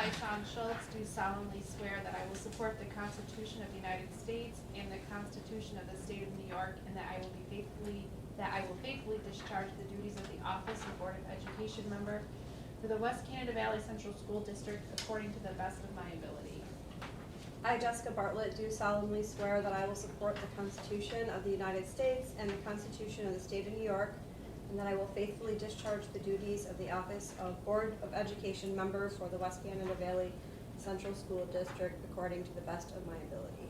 I, Sean Schultz, do solemnly swear that I will support the Constitution of the United States and the Constitution of the State of New York, and that I will faithfully discharge the duties of the office of Board of Education member for the West Canada Valley Central School District according to the best of my ability. I, Jessica Bartlett, do solemnly swear that I will support the Constitution of the United States and the Constitution of the State of New York, and that I will faithfully discharge the duties of the office of Board of Education member for the West Canada Valley Central School District according to the best of my ability.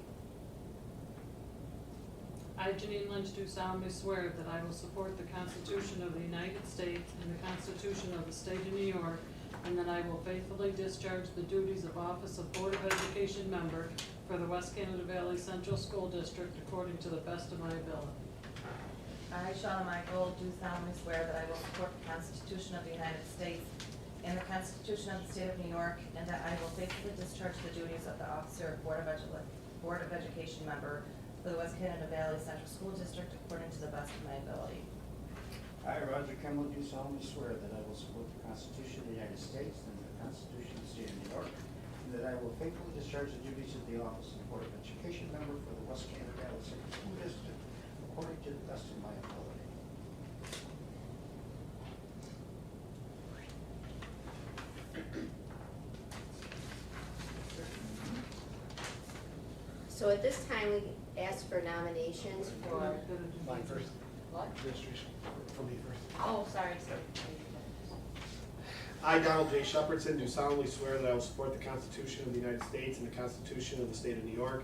I, Janine Lynch, do solemnly swear that I will support the Constitution of the United States and the Constitution of the State of New York, and that I will faithfully discharge the duties of Office of Board of Education member for the West Canada Valley Central School District according to the best of my ability. I, Shauna Michael, do solemnly swear that I will support the Constitution of the United States and the Constitution of the State of New York, and that I will faithfully discharge the duties of the officer of Board of Education member for the West Canada Valley Central School District according to the best of my ability. I, Roger Kimball, do solemnly swear that I will support the Constitution of the United States and the Constitution of the State of New York, and that I will faithfully discharge the duties of the office of Board of Education member for the West Canada Valley Central School District according to the best of my ability. So at this time, we ask for nominations for, Mine first. what? Administration, for me first. Oh, sorry. I, Donald J. Shepherdson, do solemnly swear that I will support the Constitution of the United States and the Constitution of the State of New York,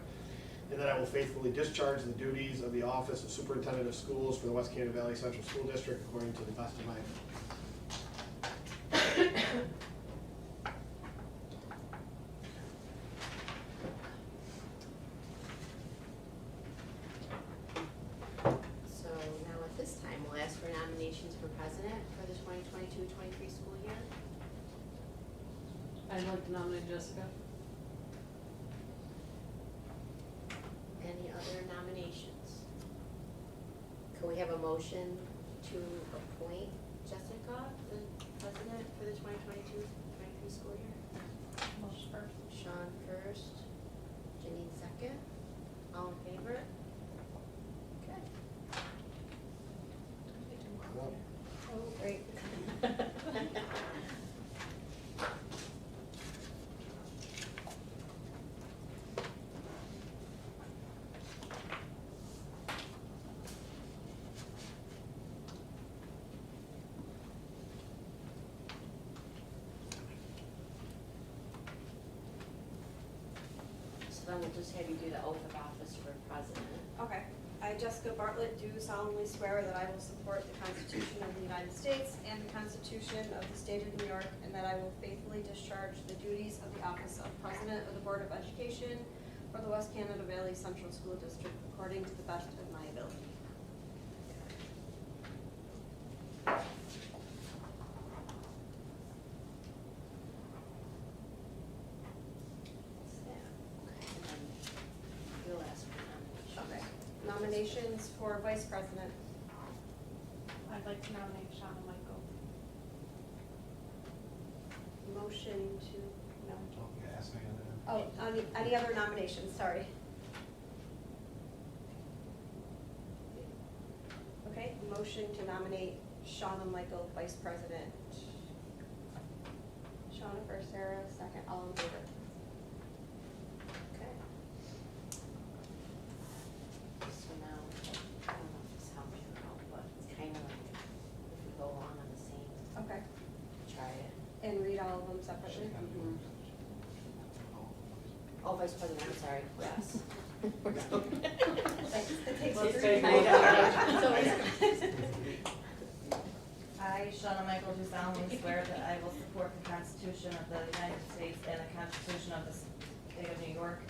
and that I will faithfully discharge the duties of the Office of Superintendent of Schools for the West Canada Valley Central School District according to the best of my ability. So now at this time, we'll ask for nominations for president for the 2022-23 school year. I'd like to nominate Jessica. Any other nominations? Can we have a motion to appoint Jessica, the president for the 2022-23 school year? Motion first. Sean first, Janine second. All in favor? Okay. Oh, great. So then we'll just have you do the oath of office for president. Okay. I, Jessica Bartlett, do solemnly swear that I will support the Constitution of the United States and the Constitution of the State of New York, and that I will faithfully discharge the duties of the office of President of the Board of Education for the West Canada Valley Central School District according to the best of my ability. You'll ask for nominations. Okay. Nominations for Vice President. I'd like to nominate Shauna Michael. Motion to, no. Oh, yeah, ask me another. Oh, any other nominations, sorry. Okay, motion to nominate Shauna Michael, Vice President. Shauna first, Sarah second, all in favor. Okay. So now, I don't know if this helps you at all, but it's kind of like if we go along on the same, Okay, try it. and read all of them separately. Oh, Vice President, I'm sorry, yes. It takes Let's three. take I know. roll. I, Shauna Michael, do solemnly swear that I will support the Constitution of the United States and the Constitution of the State of New York,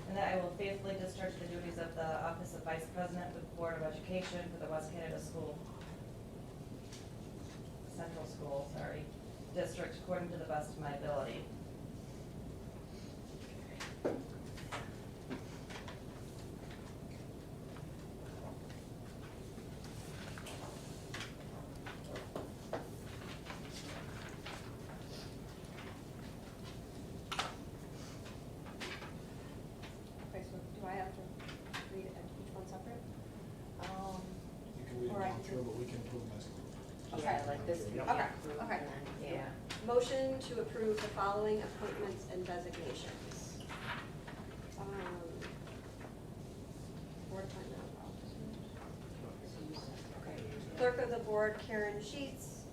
and that I will faithfully discharge the duties of the Office of Vice President with the Board of Education for the West Canada Central School District according to the best of my ability. true, but we can approve them as a group. Yeah, Okay. like this. Yep. Okay, group okay. and then, Yeah. Motion to approve the following appointments and designations. Board appointment officers. Okay. Clerk of the Board Karen Sheets,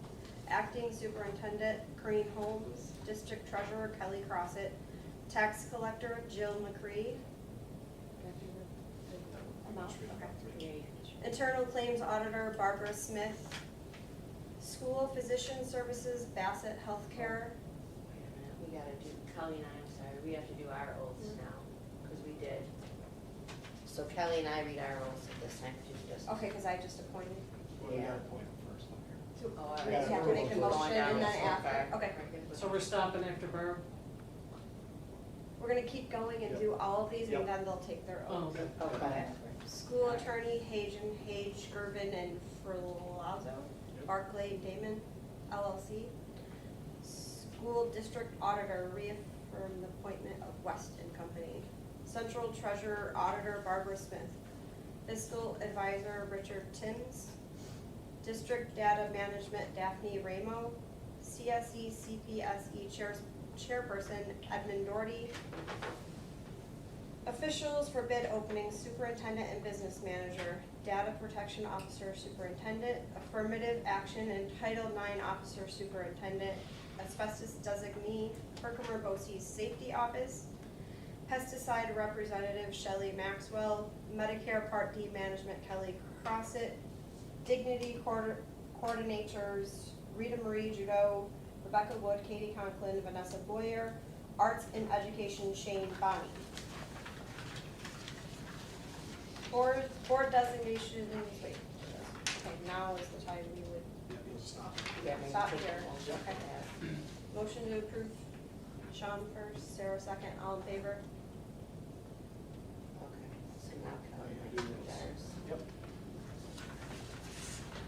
Acting Superintendent Corinne Holmes, District Treasurer Kelly Crossett, Tax Collector Jill McCree. Amount, okay. Internal Claims Auditor Barbara Smith, School Physician Services Bassett Healthcare. Wait a minute, we gotta do, Kelly and I, I'm sorry, we have to do our oaths now, because we did. So Kelly and I read our oaths at this time, just. Okay, because I just appointed. Well, we Yeah. gotta appoint them first up here. So Oh, all right. we have to make a We're going motion down and then this after, far. okay. So we're stopping after Barb? We're gonna keep going and Yep. do all of these Yep. and then they'll take their Oh, oath. okay. Okay. School Attorney Hage, Gervin, and Ferlazzo, Barclay Damon, LLC. School District Auditor reaffirm the appointment of West and Company. Central Treasurer Auditor Barbara Smith. Fiscal Advisor Richard Timms. District Data Management Daphne Ramo. CSE CPSE Chairperson Edmund Doherty. Officials for bid openings, Superintendent and Business Manager, Data Protection Officer Superintendent, Affirmative Action and Title IX Officer Superintendent, Asbestos Designee, Herkimer Bosse's Safety Office, Pesticide Representative Shelley Maxwell, Medicare Part D Management Kelly Crossett, Dignity Coordinators Rita Marie Judo, Rebecca Wood, Katie Conklin, Vanessa Boyer, Arts and Education Shane Bonney. Board designations, wait, okay, now is the time we would Yeah, you'll stop. Yeah, maybe stop take here. a motion for Okay. that. Motion to approve, Sean first, Sarah second, all in favor? Okay, so now Kelly I and do I read this. ours. Yep.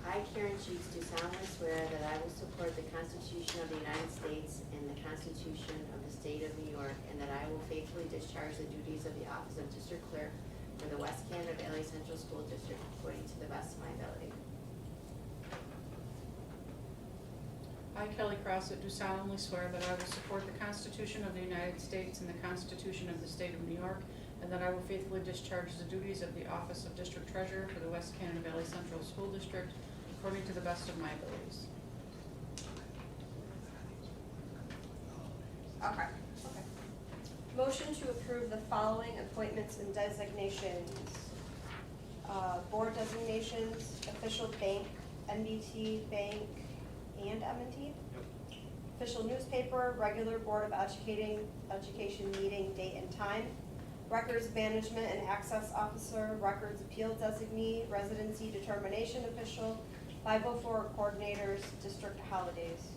I, Karen Sheets, do solemnly swear that I will support the Constitution of the United States and the Constitution of the State of New York, and that I will faithfully discharge the duties of the office of District Clerk for the West Canada Valley Central School District according to the best of my ability. I, Kelly Crossett, do solemnly swear that I will support the Constitution of the United States and the Constitution of the State of New York, and that I will faithfully discharge the duties of the Office of District Treasurer for the West Canada Valley Central School District according to the best of my abilities. Okay. Okay. Motion to approve the following appointments and designations. Board designations, official bank, NBT Bank and M&T. Yep. Official newspaper, regular Board of Education meeting, date and time. Records Management and Access Officer, Records Appeal Designee, Residency Determination Official, 504 Coordinators, District Holidays.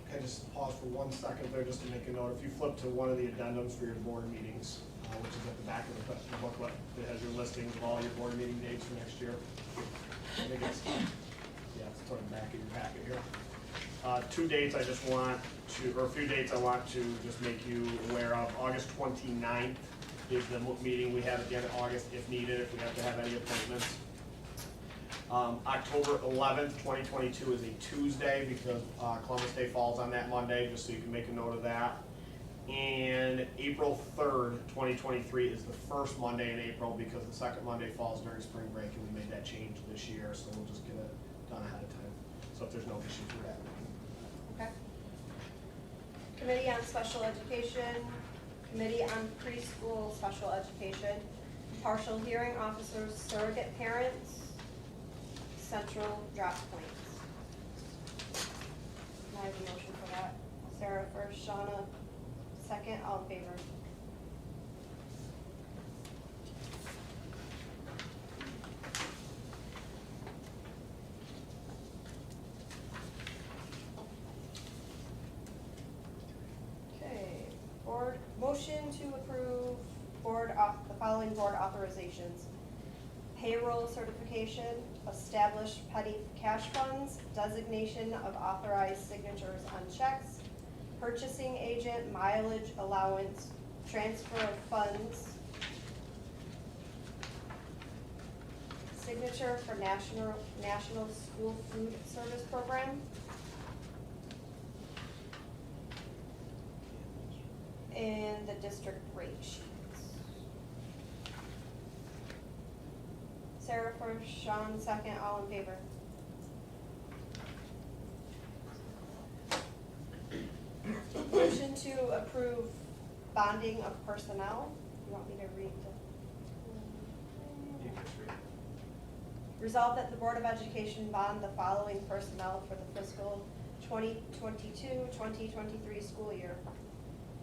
Okay, just pause for 1 second there just to make a note. If you flip to one of the addendums for your board meetings, which is at the back of the booklet, it has your listings of all your board meeting dates for next year. I think it's, yeah, it's toward the back of your packet here. Two dates I just want to, or a few dates I want to just make you aware of. August 29th is the meeting we have at the end of August if needed, if we have to have any appointments. October 11th, 2022 is a Tuesday because Columbus Day falls on that Monday, just so you can make a note of that. And April 3rd, 2023 is the first Monday in April because the second Monday falls during spring break and we made that change this year, so we'll just get it done ahead of time. So if there's no issue for that. Okay. Committee on Special Education, Committee on Preschool Special Education, Partial Hearing Officers, Surrogate Parents, Central Drop Points. Can I have a motion for that? Sarah first, Shauna second, all in favor? Okay, motion to approve the following board authorizations. Payroll certification, establish petty cash funds, designation of authorized signatures on checks, purchasing agent, mileage allowance, transfer of funds, signature for National School Food Service Program. And the district rate sheets. Sarah first, Sean second, all in favor? Motion to approve bonding of personnel. You want me to read the? You can just read it. Resolved that the Board of Education bond the following personnel for the fiscal 2022-2023 school year.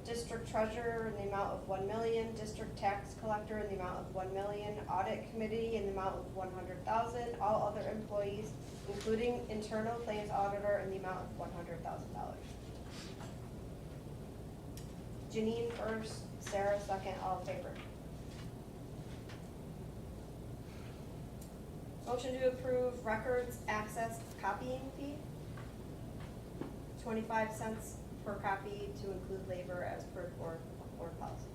District treasurer in the amount of $1 million, district tax collector in the amount of $1 million, audit committee in the amount of $100,000, all other employees, including internal claims auditor in the amount of $100,000. Janine first, Sarah second, all in favor. Motion to approve records access copying fee. 25 cents per copy to include labor as per board policy.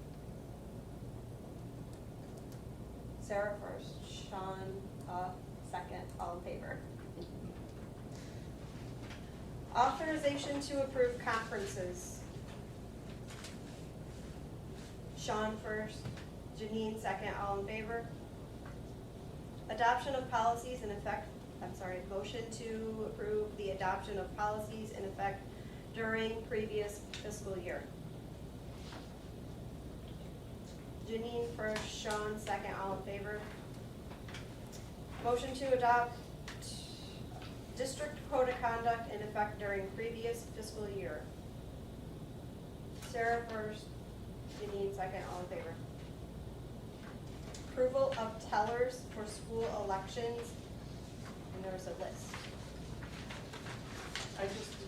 Sarah first, Sean second, all in favor. Authorization to approve conferences. Sean first, Janine second, all in favor. Adoption of policies in effect, motion to approve the adoption of policies in effect during previous fiscal year. Janine first, Sean second, all in favor. Motion to adopt district code of conduct in effect during previous fiscal year. Sarah first, Janine second, all in favor. Approval of tellers for school elections, and there's a list.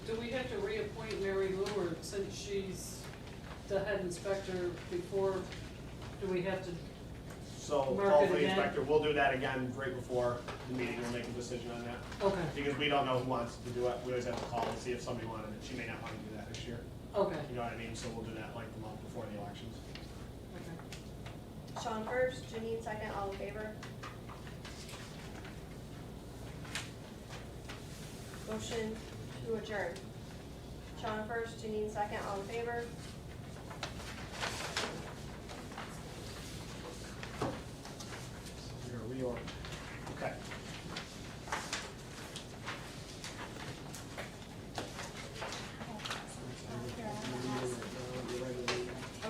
Do we have to reappoint Mary Lou, or since she's the head inspector before, do we have to? So Mark call it for the again. inspector, we'll do that again right before the meeting, we'll make a decision on that. Okay, Because we don't know who wants to do it, we always have to call and see if somebody wanted it, she may not want to do that this year, okay, you know what I mean, so we'll do that like the month before the elections. okay. Sean first, Janine second, all in favor. Motion to adjourn. Sean first, Janine second, all in favor. We're gonna reorder. Okay.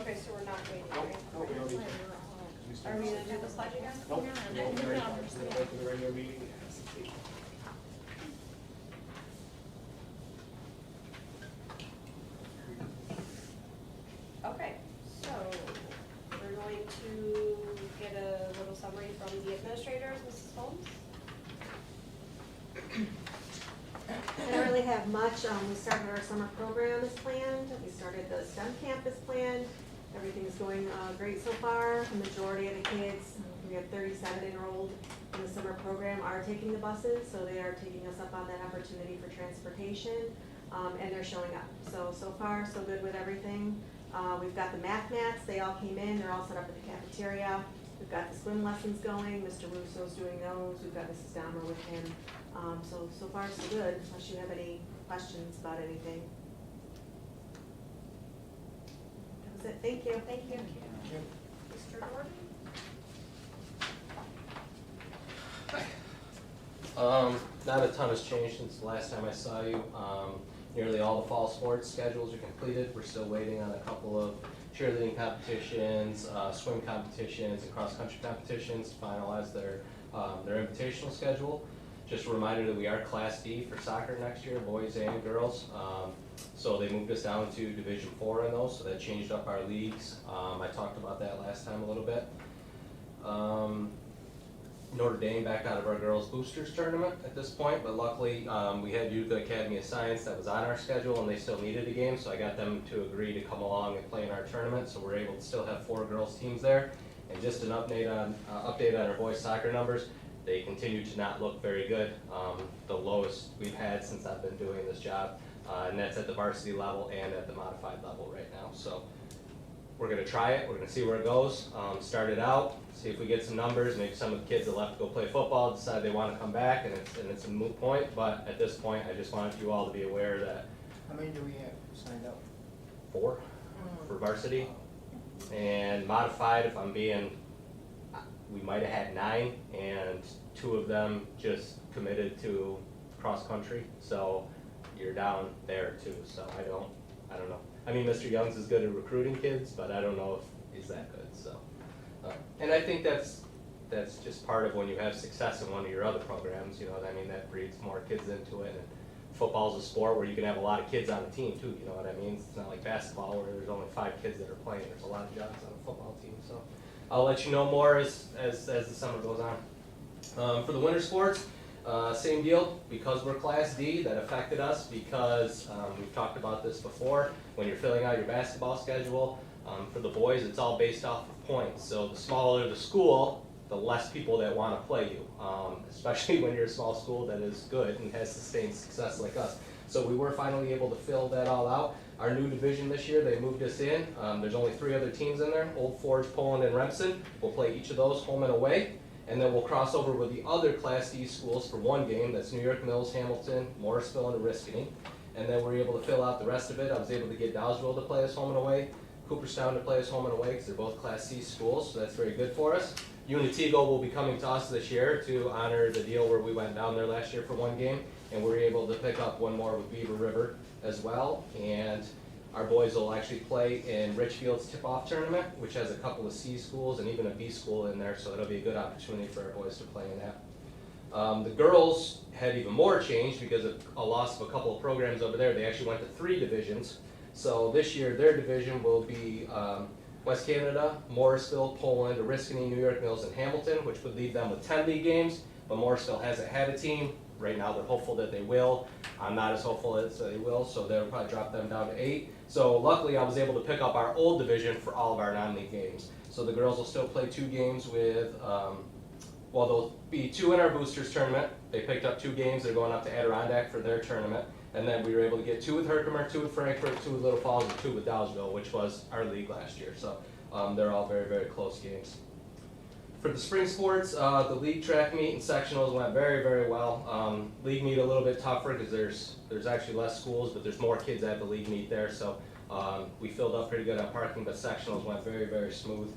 Okay, so we're not waiting, Nope, right? nope, we already. Are we gonna do the pledge again? Nope, no, we're ready for the regular meeting. Okay, so we're going to get a little summary from the administrators, Mrs. Holmes. I don't really have much. We started our summer program as planned. We started the STEM camp as planned. Everything's going great so far. The majority of the kids, we have 37 enrolled in the summer program, are taking the buses, so they are taking us up on that opportunity for transportation, and they're showing up. So far, so good with everything. We've got the math mats. They all came in. They're all set up at the cafeteria. We've got the swim lessons going. Mr. Russo's doing those. We've got Mrs. Dahmer with him. So far so good, unless you have any questions about anything. That was it. Thank you. Thank you. Mr. Gordon? Not a ton has changed since the last time I saw you. Nearly all the fall sports schedules are completed. We're still waiting on a couple of cheerleading competitions, swim competitions, and cross-country competitions to finalize their invitational schedule. Just a reminder that we are Class D for soccer next year, boys and girls. So they moved us down to Division 4 in those, so that changed up our leagues. I talked about that last time a little bit. Notre Dame back out of our girls boosters tournament at this point, but luckily we had Utica Academy of Science that was on our schedule and they still needed a game, so I got them to agree to come along and play in our tournament, so we're able to still have 4 girls teams there. And just an update on our boys soccer numbers, they continue to not look very good, the lowest we've had since I've been doing this job, and that's at the varsity level and at the modified level right now. So we're gonna try it, we're gonna see where it goes, start it out, see if we get some numbers, maybe some of the kids that left to go play football decide they wanna come back, and it's a moot point, but at this point, I just wanted you all to be aware that How many do we have signed up? 4 for varsity, and modified, if I'm being, we might have had 9, and 2 of them just committed to cross-country, so you're down there too, so I don't know. I mean, Mr. Young's is good at recruiting kids, but I don't know if he's that good, so. And I think that's just part of when you have success in one of your other programs, you know what I mean, that breeds more kids into it. And football's a sport where you can have a lot of kids on a team too, you know what I mean? It's not like basketball where there's only 5 kids that are playing, there's a lot of jobs on a football team, so. I'll let you know more as the summer goes on. For the winter sports, same deal, because we're Class D, that affected us because we've talked about this before. When you're filling out your basketball schedule, for the boys, it's all based off of points. So the smaller the school, the less people that want to play you, especially when you're a small school that is good and has sustained success like us. So we were finally able to fill that all out. Our new division this year, they moved us in. There's only 3 other teams in there, Old Forge, Poland, and Remsen. We'll play each of those home and away. And then we'll cross over with the other Class D schools for one game. That's New York Mills, Hamilton, Morrisville, and Oriskany. And then we're able to fill out the rest of it. I was able to get Dowsville to play us home and away, Cooperstown to play us home and away, because they're both Class C schools, so that's very good for us. Unitigo will be coming to us this year to honor the deal where we went down there last year for one game, and we're able to pick up one more with Beaver River as well. And our boys will actually play in Richfield's tip-off tournament, which has a couple of C schools and even a B school in there, so it'll be a good opportunity for our boys to play in that. The girls had even more change because of a loss of a couple of programs over there. They actually went to 3 divisions. So this year, their division will be West Canada, Morrisville, Poland, Oriskany, New York Mills, and Hamilton, which would leave them with 10 league games, but Morrisville hasn't had a team. Right now, they're hopeful that they will. I'm not as hopeful as they will, so they'll probably drop them down to 8. So luckily, I was able to pick up our old division for all of our non-league games. So the girls will still play 2 games with, well, there'll be 2 in our boosters tournament. They picked up 2 games. They're going up to Adirondack for their tournament. And then we were able to get 2 with Herkimer, 2 with Frankfurt, 2 with Little Falls, and 2 with Dowsville, which was our league last year. So they're all very, very close games. For the spring sports, the league track meet and sectionals went very, very well. League meet a little bit tougher because there's actually less schools, but there's more kids at the league meet there. So we filled up pretty good on parking, but sectionals went very, very smooth.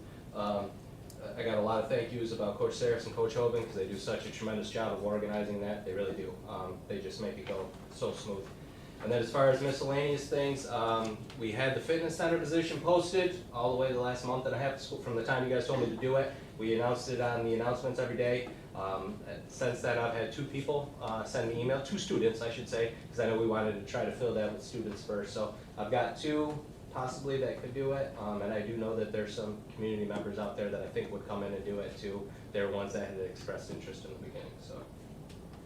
I got a lot of thank yous about Coach Saris and Coach Hoban because they do such a tremendous job of organizing that. They really do. They just make it go so smooth. And then as far as miscellaneous things, we had the fitness center position posted all the way the last month and a half from the time you guys told me to do it. We announced it on the announcements every day. Since then, I've had 2 people send me email, 2 students, I should say, because I know we wanted to try to fill that with students first. So I've got 2 possibly that could do it, and I do know that there's some community members out there that I think would come in and do it too. They're ones that had expressed interest in the beginning, so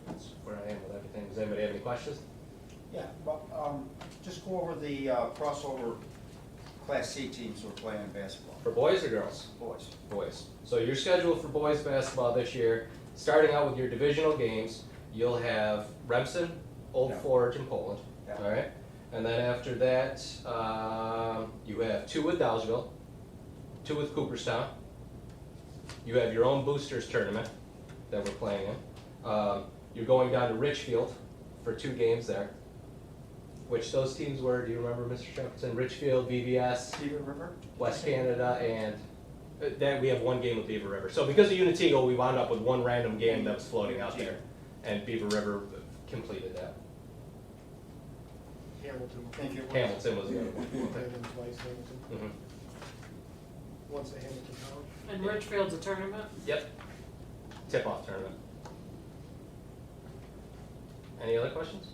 that's where I am with everything. Does anybody have any questions? Yeah, well, just go over the crossover Class C teams who are playing basketball. For boys or girls? Boys. Boys. So your schedule for boys basketball this year, starting out with your divisional games, you'll have Remsen, Old Yeah. Forge, and Poland, Yeah. all right? And then after that, you have 2 with Dowsville, 2 with Cooperstown. You have your own boosters tournament that we're playing in. You're going down to Richfield for 2 games there. Which those teams were, do you remember, Mr. Shepardson? Richfield, VVS, Beaver River? West Canada, and then we have 1 game with Beaver River. So because of Unitigo, we wound up with 1 random game that was floating out there. And Beaver River completed that. Hamilton. Thank you. Hamilton was the other We one. played them twice, Hamilton. Mhm. Once at Hamilton College. And Richfield's a tournament? Yep. Tip-off tournament. Any other questions?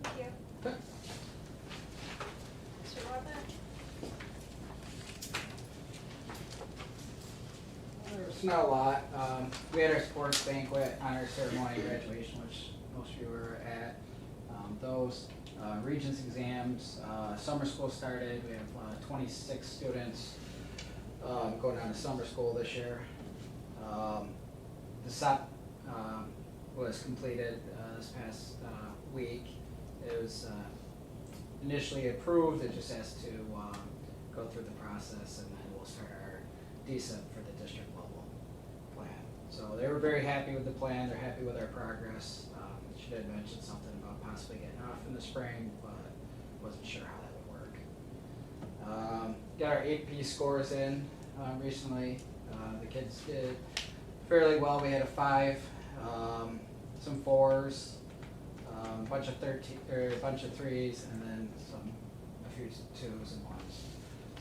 Thank you. Okay. Mr. Bartlett? There's not a lot. We had our sports banquet, honor ceremony, graduation, which most of you were at. Those Regents exams, summer school started. We have 26 students going down to summer school this year. The SEP was completed this past week. It was initially approved, it just has to go through the process, and then we'll start our DSIP for the district level plan. So they were very happy with the plan, they're happy with our progress. She did mention something about possibly getting off in the spring, but wasn't sure how that would work. Got our AP scores in recently. The kids did fairly well. We had a 5, some 4s, a bunch of 3s, and then a few 2s and 1s.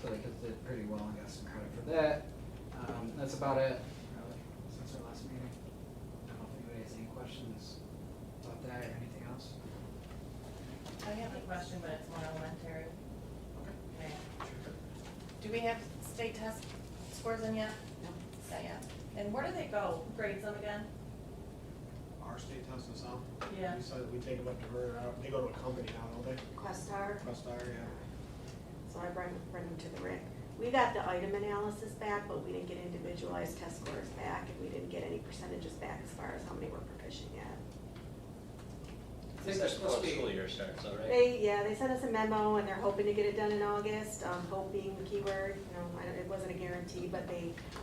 So the kids did pretty well and got some credit for that. That's about it, really, since our last meeting. I don't know if anybody has any questions about that or anything else. I have a question, but it's more elementary. Okay. Do we have state test scores in yet? No. Not yet. And where do they go? Who grades them again? Our state test is out. Yeah. We said we take them up to her, they go to a company now, don't they? Questar. Questar, yeah. So I bring them to the RIC. We got the item analysis back, but we didn't get individualized test scores back, and we didn't get any percentages back as far as how many were proficient yet. I think they're supposed to be. School year starts, all right? They sent us a memo, and they're hoping to get it done in August, hope being the keyword, it wasn't a guarantee, but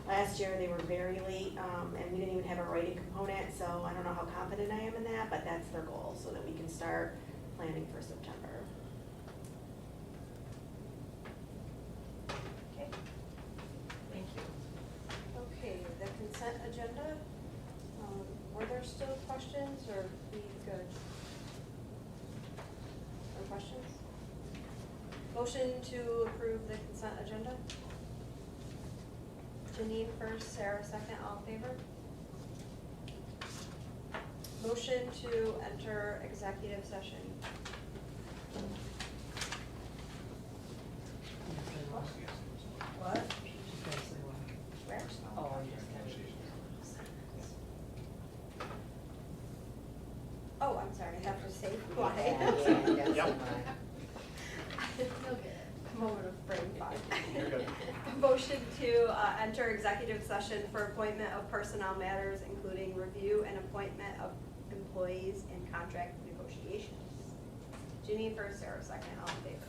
last year they were very late, and we didn't even have a writing component, so I don't know how confident I am in that, but that's their goal, so that we can start planning for September. Okay. Thank you. Okay, the consent agenda, were there still questions or we good? No questions? Motion to approve the consent agenda? Janine first, Sarah second, all in favor? Motion to enter executive session. What? Where? Oh, yes. Oh, I'm sorry, I have to say Yeah, why. that's Yep. I'm over to frame 5. You're good. Motion to enter executive session for appointment of personnel matters, including review and appointment of employees and contract negotiations. Janine first, Sarah second, all in favor?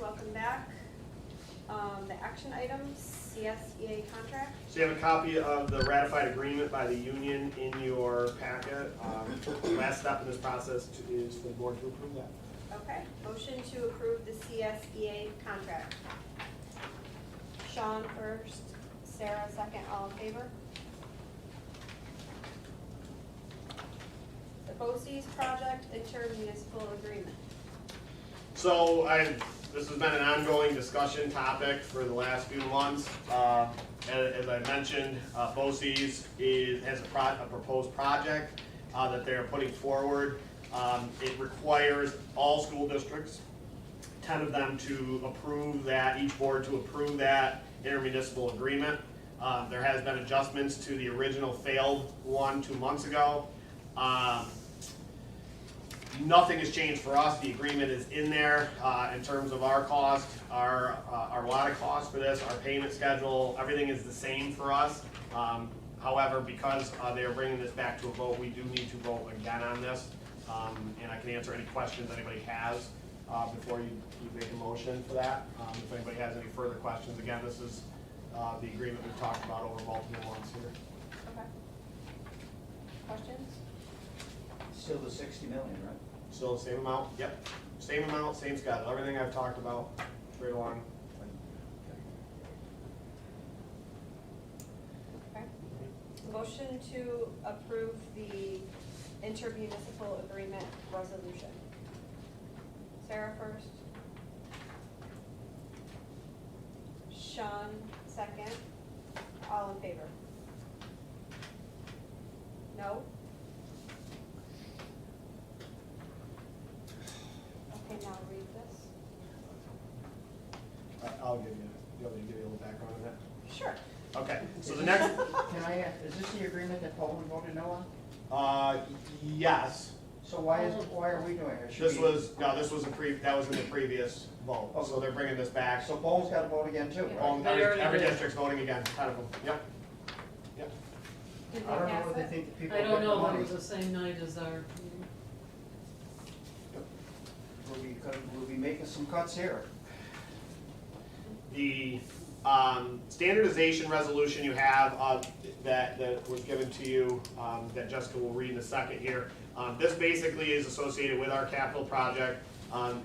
welcome back. The action items, CSEA contract. So you have a copy of the ratified agreement by the union in your packet. Last step in this process is for the board to approve that. Okay, motion to approve the CSEA contract. Sean first, Sarah second, all in favor? The BOCES project intermunicipal agreement. So this has been an ongoing discussion topic for the last few months. As I mentioned, BOCES has a proposed project that they're putting forward. It requires all school districts, 10 of them, to approve that, each board to approve that intermunicipal agreement. There has been adjustments to the original failed one 2 months ago. Nothing has changed for us. The agreement is in there in terms of our cost, our water cost for this, our payment schedule, everything is the same for us. However, because they are bringing this back to a vote, we do need to vote again on this. And I can answer any questions anybody has before you make a motion for that. If anybody has any further questions, again, this is the agreement we've talked about over multiple months here. Okay. Questions? Still the 60 million, right? Still the same amount? Yep. Same amount, same schedule, everything I've talked about straight along. Okay. Motion to approve the intermunicipal agreement resolution. Sarah first. Sean second. All in favor? No? Okay, now read this. I'll give you, you want me to give you a little background on that? Sure. Okay, so the next, Can I ask, is this the agreement that Poland voted no on? yes, So why are we doing it? Should this we- was, no, this was that was in the previous vote, so they're bringing this back. So Poland's gotta vote again too, right? All- They already Every did. district's voting again, 10 of them, yep. Yep. Did I don't know pass what they it? think the people I get don't the know, but money. it was the same night as our, We'll be making some cuts here. The standardization resolution you have that was given to you, that Jessica will read in a second here. This basically is associated with our capital project.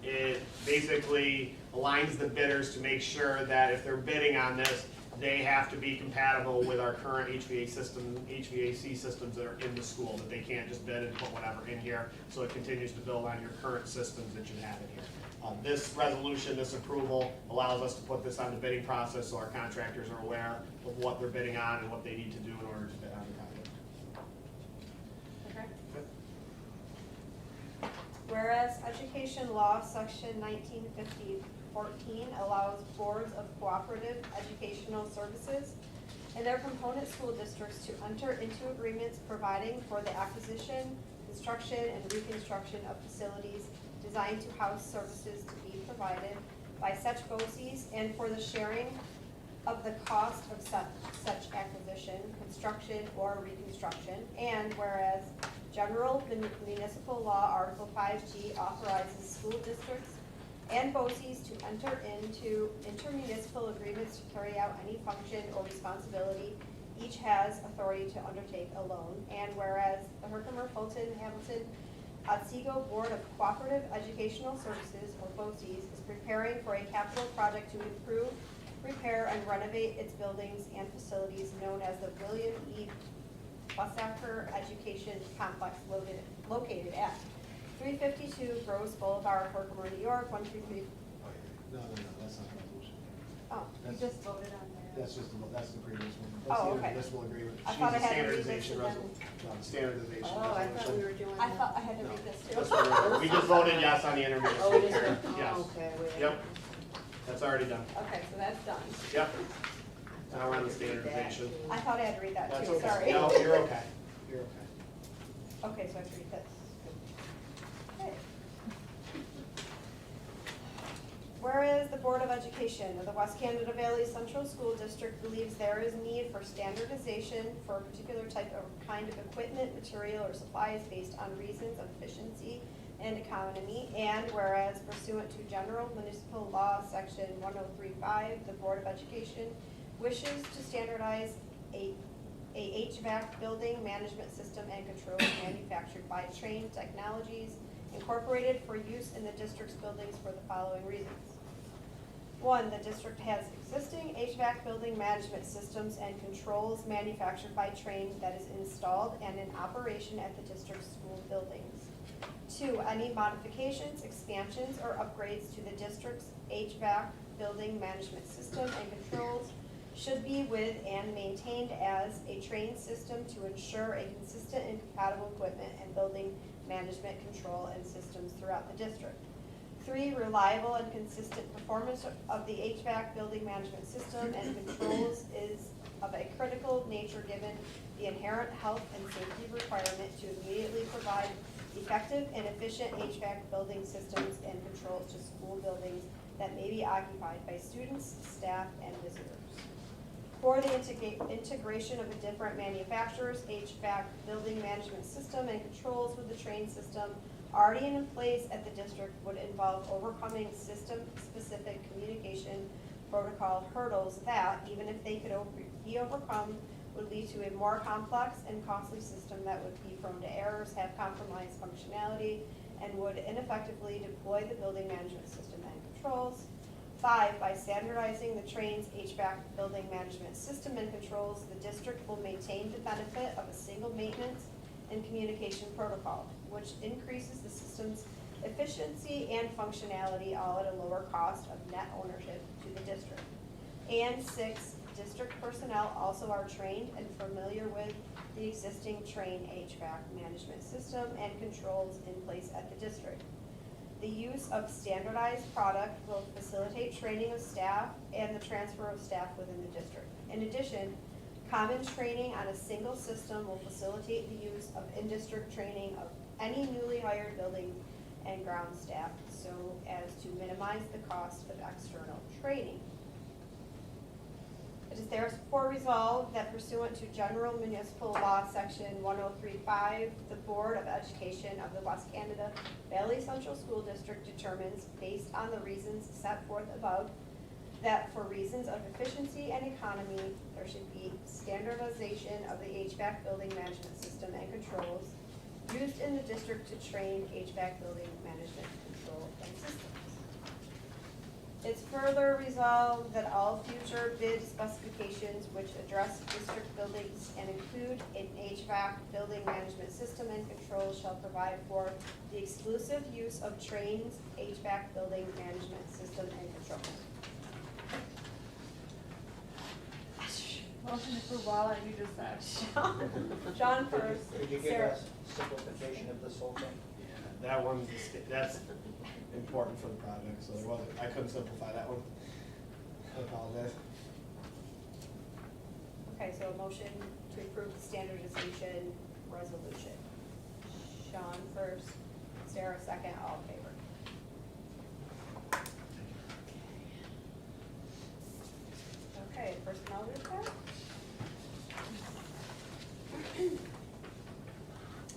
It basically aligns the bidders to make sure that if they're bidding on this, they have to be compatible with our current HVAC systems that are in the school, that they can't just bid and put whatever in here. So it continues to build on your current systems that you have in here. This resolution, this approval, allows us to put this on the bidding process so our contractors are aware of what they're bidding on and what they need to do in order to bid on the project. Okay. Whereas education law, section 1950-14 allows boards of cooperative educational services and their component school districts to enter into agreements providing for the acquisition, construction, and reconstruction of facilities designed to house services to be provided by such BOCES and for the sharing of the cost of such acquisition, construction, or reconstruction. And whereas General Municipal Law Article 5G authorizes school districts and BOCES to enter into intermunicipal agreements to carry out any function or responsibility each has authority to undertake alone. And whereas the Herkimer, Fulton, Hamilton, Otsego Board of Cooperative Educational Services, or BOCES, is preparing for a capital project to improve, repair, and renovate its buildings and facilities known as the William E. Bussacker Education Complex located at 352 Gross Boulevard, Herkimer, New York, 133. No, that's not the resolution. Oh, you That's- just voted on that. That's the previous one. Oh, That's the okay. municipal agreement. I She's thought I the had to read this standardization and then- No, the standardization Oh, I thought we resolution. were doing I that. thought I had to No. read this too. That's what we just voted yes on the Oh, we intermunicipal just, here. Yes. oh, okay, wait. Yep. That's already done. Okay, so that's done. Yep. Now we're on the standardization. I thought I had to read that That's too, okay. sorry. No, you're okay. You're okay. Okay, so I have to read this. Okay. Whereas the Board of Education of the West Canada Valley Central School District believes there is need for standardization for a particular type or kind of equipment, material, or supplies based on reasons of efficiency, and economy, and whereas pursuant to General Municipal Law, Section 1035, the Board of Education wishes to standardize a HVAC building management system and controls manufactured by Train Technologies Incorporated for use in the district's buildings for the following reasons. 1, the district has existing HVAC building management systems and controls manufactured by Train that is installed and in operation at the district's school buildings. 2, any modifications, expansions, or upgrades to the district's HVAC building management system and controls should be with and maintained as a Train system to ensure a consistent and compatible equipment and building management control and systems throughout the district. 3, reliable and consistent performance of the HVAC building management system and controls is of a critical nature given the inherent health and safety requirement to immediately provide effective and efficient HVAC building systems and controls to school buildings that may be occupied by students, staff, and visitors. 4, the integration of a different manufacturer's HVAC building management system and controls with the Train system already in place at the district would involve overcoming system-specific communication protocol hurdles that, even if they could be overcome, would lead to a more complex and costly system that would be prone to errors, have compromised functionality, and would ineffectively deploy the building management system and controls. 5, by standardizing the Train's HVAC building management system and controls, the district will maintain the benefit of a single maintenance and communication protocol, which increases the system's efficiency and functionality, all at a lower cost of net ownership to the district. And 6, district personnel also are trained and familiar with the existing Train HVAC management system and controls in place at the district. The use of standardized product will facilitate training of staff and the transfer of staff within the district. In addition, common training on a single system will facilitate the use of in-district training of any newly hired building and ground staff so as to minimize the cost of external training. It is therefore resolved that pursuant to General Municipal Law, Section 1035, the Board of Education of the West Canada Valley Central School District determines, based on the reasons set forth above, that for reasons of efficiency and economy, there should be standardization of the HVAC building management system and controls used in the district to train HVAC building management control and systems. It's further resolved that all future bid specifications which address district buildings and include an HVAC building management system and controls shall provide for the exclusive use of Train's HVAC building management system and controls. Motion to approve all that you just said. John first, Could you give Sarah. us simplification of this whole thing? Yeah, that one's, that's important for the project, so there wasn't, I couldn't simplify that one. I apologize. Okay, so a motion to approve the standardization resolution. Sean first, Sarah second, all in favor. Okay, personnel report.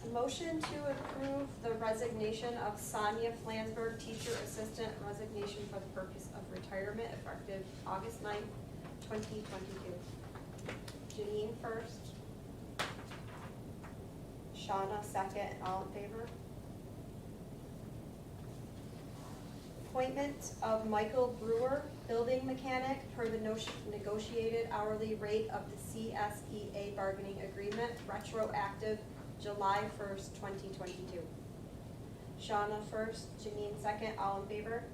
A motion to approve the resignation of Sonia Flansburgh, teacher assistant, resignation for the purpose of retirement effective August 9th, 2022. Janine first. Shauna second, all in favor. Appointment of Michael Brewer, building mechanic, per the negotiated hourly rate of the CSEA bargaining agreement, retroactive July 1st, 2022. Shauna first, Janine second, all in favor.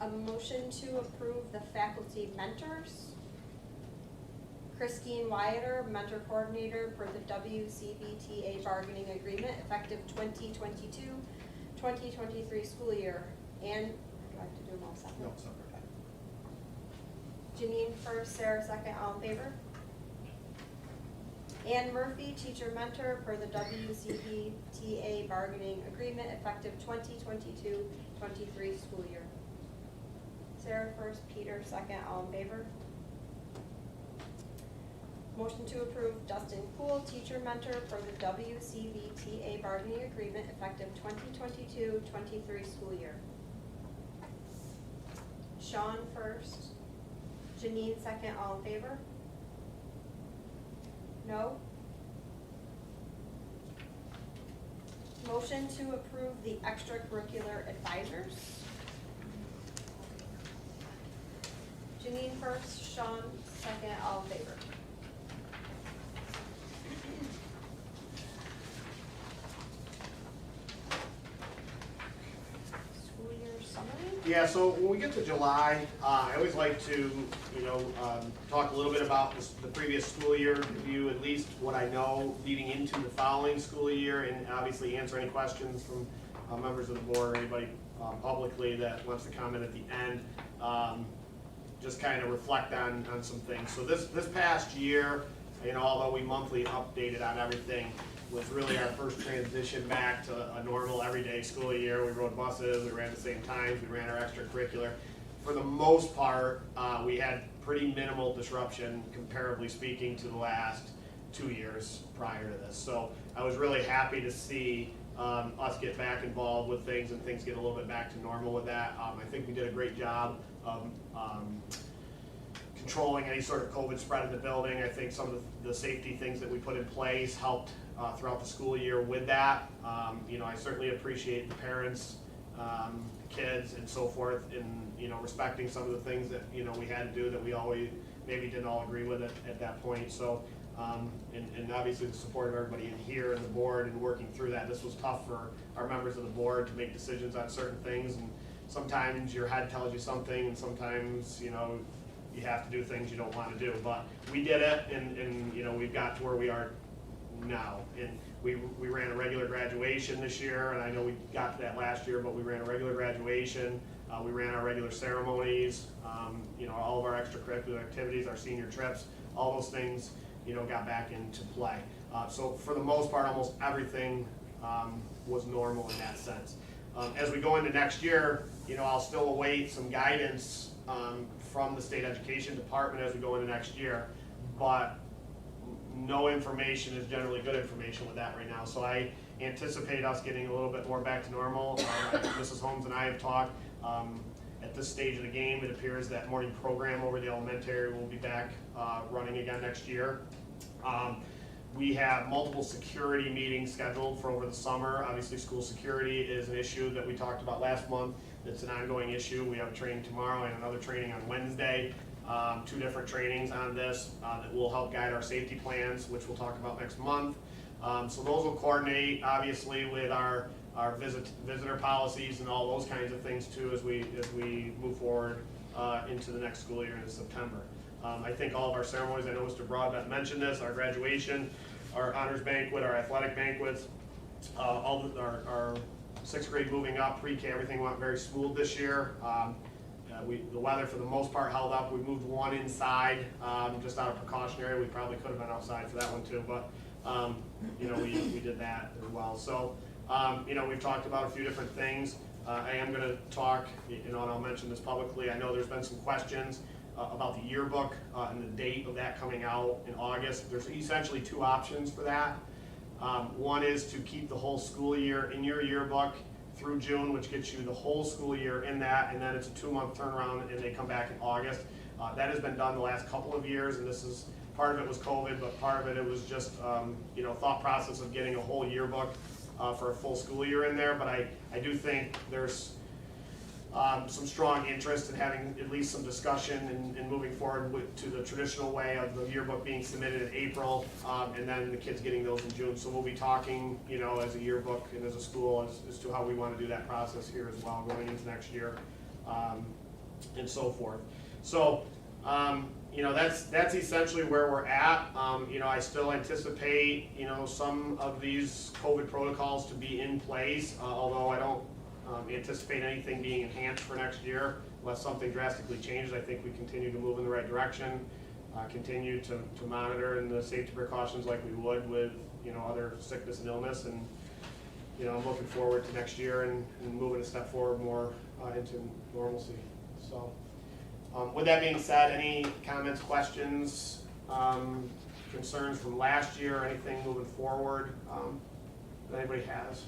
A motion to approve the faculty mentors. Christine Wyatter, mentor coordinator per the WCBTA bargaining agreement, effective 2022-2023 school year. And, do I have to do them all separate? No, separate. Janine first, Sarah second, all in favor. Ann Murphy, teacher mentor per the WCBTA bargaining agreement, effective 2022-23 school year. Sarah first, Peter second, all in favor. Motion to approve Dustin Poole, teacher mentor for the WCVTA bargaining agreement effective 2022-23 school year. Sean first, Janine second, all in favor? No? Motion to approve the extracurricular advisors. Janine first, Sean second, all in favor? School year summary? Yeah, so when we get to July, I always like to, talk a little bit about the previous school year, give you at least what I know leading into the following school year, and obviously answer any questions from members of the board or anybody publicly that wants to comment at the end. Just kind of reflect on some things. So this past year, although we monthly updated on everything, was really our first transition back to a normal everyday school year. We rode buses, we ran the same times, we ran our extracurricular. For the most part, we had pretty minimal disruption, comparably speaking, to the last 2 years prior to this. So I was really happy to see us get back involved with things and things get a little bit back to normal with that. I think we did a great job of controlling any sort of COVID spread in the building. I think some of the safety things that we put in place helped throughout the school year with that. I certainly appreciate the parents, kids, and so forth in respecting some of the things that we had to do that we always maybe didn't all agree with it at that point. So and obviously the support of everybody in here and the board and working through that. This was tough for our members of the board to make decisions on certain things, and sometimes your head tells you something, and sometimes you have to do things you don't want to do. But we did it, and we've got to where we are now. And we ran a regular graduation this year, and I know we got to that last year, but we ran a regular graduation. We ran our regular ceremonies, all of our extracurricular activities, our senior trips, all those things, got back into play. So for the most part, almost everything was normal in that sense. As we go into next year, I'll still await some guidance from the state education department as we go into next year, but no information is generally good information with that right now. So I anticipate us getting a little bit more back to normal. Mrs. Holmes and I have talked. At this stage of the game, it appears that morning program over the elementary will be back running again next year. We have multiple security meetings scheduled for over the summer. Obviously, school security is an issue that we talked about last month. It's an ongoing issue. We have a training tomorrow and another training on Wednesday. 2 different trainings on this that will help guide our safety plans, which we'll talk about next month. So those will coordinate, obviously, with our visitor policies and all those kinds of things too as we move forward into the next school year into September. I think all of our ceremonies, I know Mr. Broadbent mentioned this, our graduation, our honors banquet, our athletic banquets, our 6th grade moving up, pre-K, everything went very smooth this year. The weather for the most part held up. We moved one inside just out of precautionary. We probably could have been outside for that one too, but we did that as well. So we've talked about a few different things. I am going to talk, and I'll mention this publicly. I know there's been some questions about the yearbook and the date of that coming out in August. There's essentially 2 options for that. One is to keep the whole school year in your yearbook through June, which gets you the whole school year in that, and then it's a 2-month turnaround and they come back in August. That has been done the last couple of years, and this is, part of it was COVID, but part of it was just, thought process of getting a whole yearbook for a full school year in there. But I do think there's some strong interest in having at least some discussion and moving forward to the traditional way of the yearbook being submitted in April, and then the kids getting those in June. So we'll be talking, as a yearbook and as a school as to how we want to do that process here as well going into next year, and so forth. So, that's essentially where we're at. I still anticipate, some of these COVID protocols to be in place, although I don't anticipate anything being enhanced for next year unless something drastically changes. I think we continue to move in the right direction, continue to monitor and the safety precautions like we would with other sickness and illness, and I'm looking forward to next year and moving a step forward more into normalcy. So with that being said, any comments, questions concerns from last year, anything moving forward, that anybody has.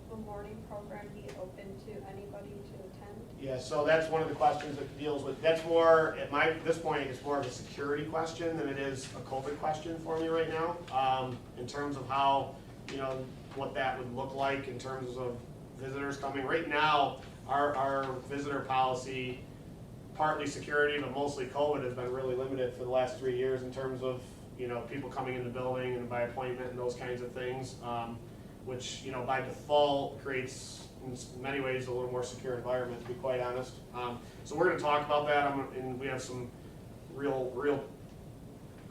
Will morning program be open to anybody to attend? Yeah, so that's one of the questions that deals with, that's more, at this point, it's more of a security question than it is a COVID question for me right now. In terms of how, what that would look like in terms of visitors coming. Right now, our visitor policy, partly security, but mostly COVID, has been really limited for the last 3 years in terms of, people coming in the building and by appointment and those kinds of things, which, by default creates, in many ways, a little more secure environment, to be quite honest. So we're gonna talk about that, and we have some real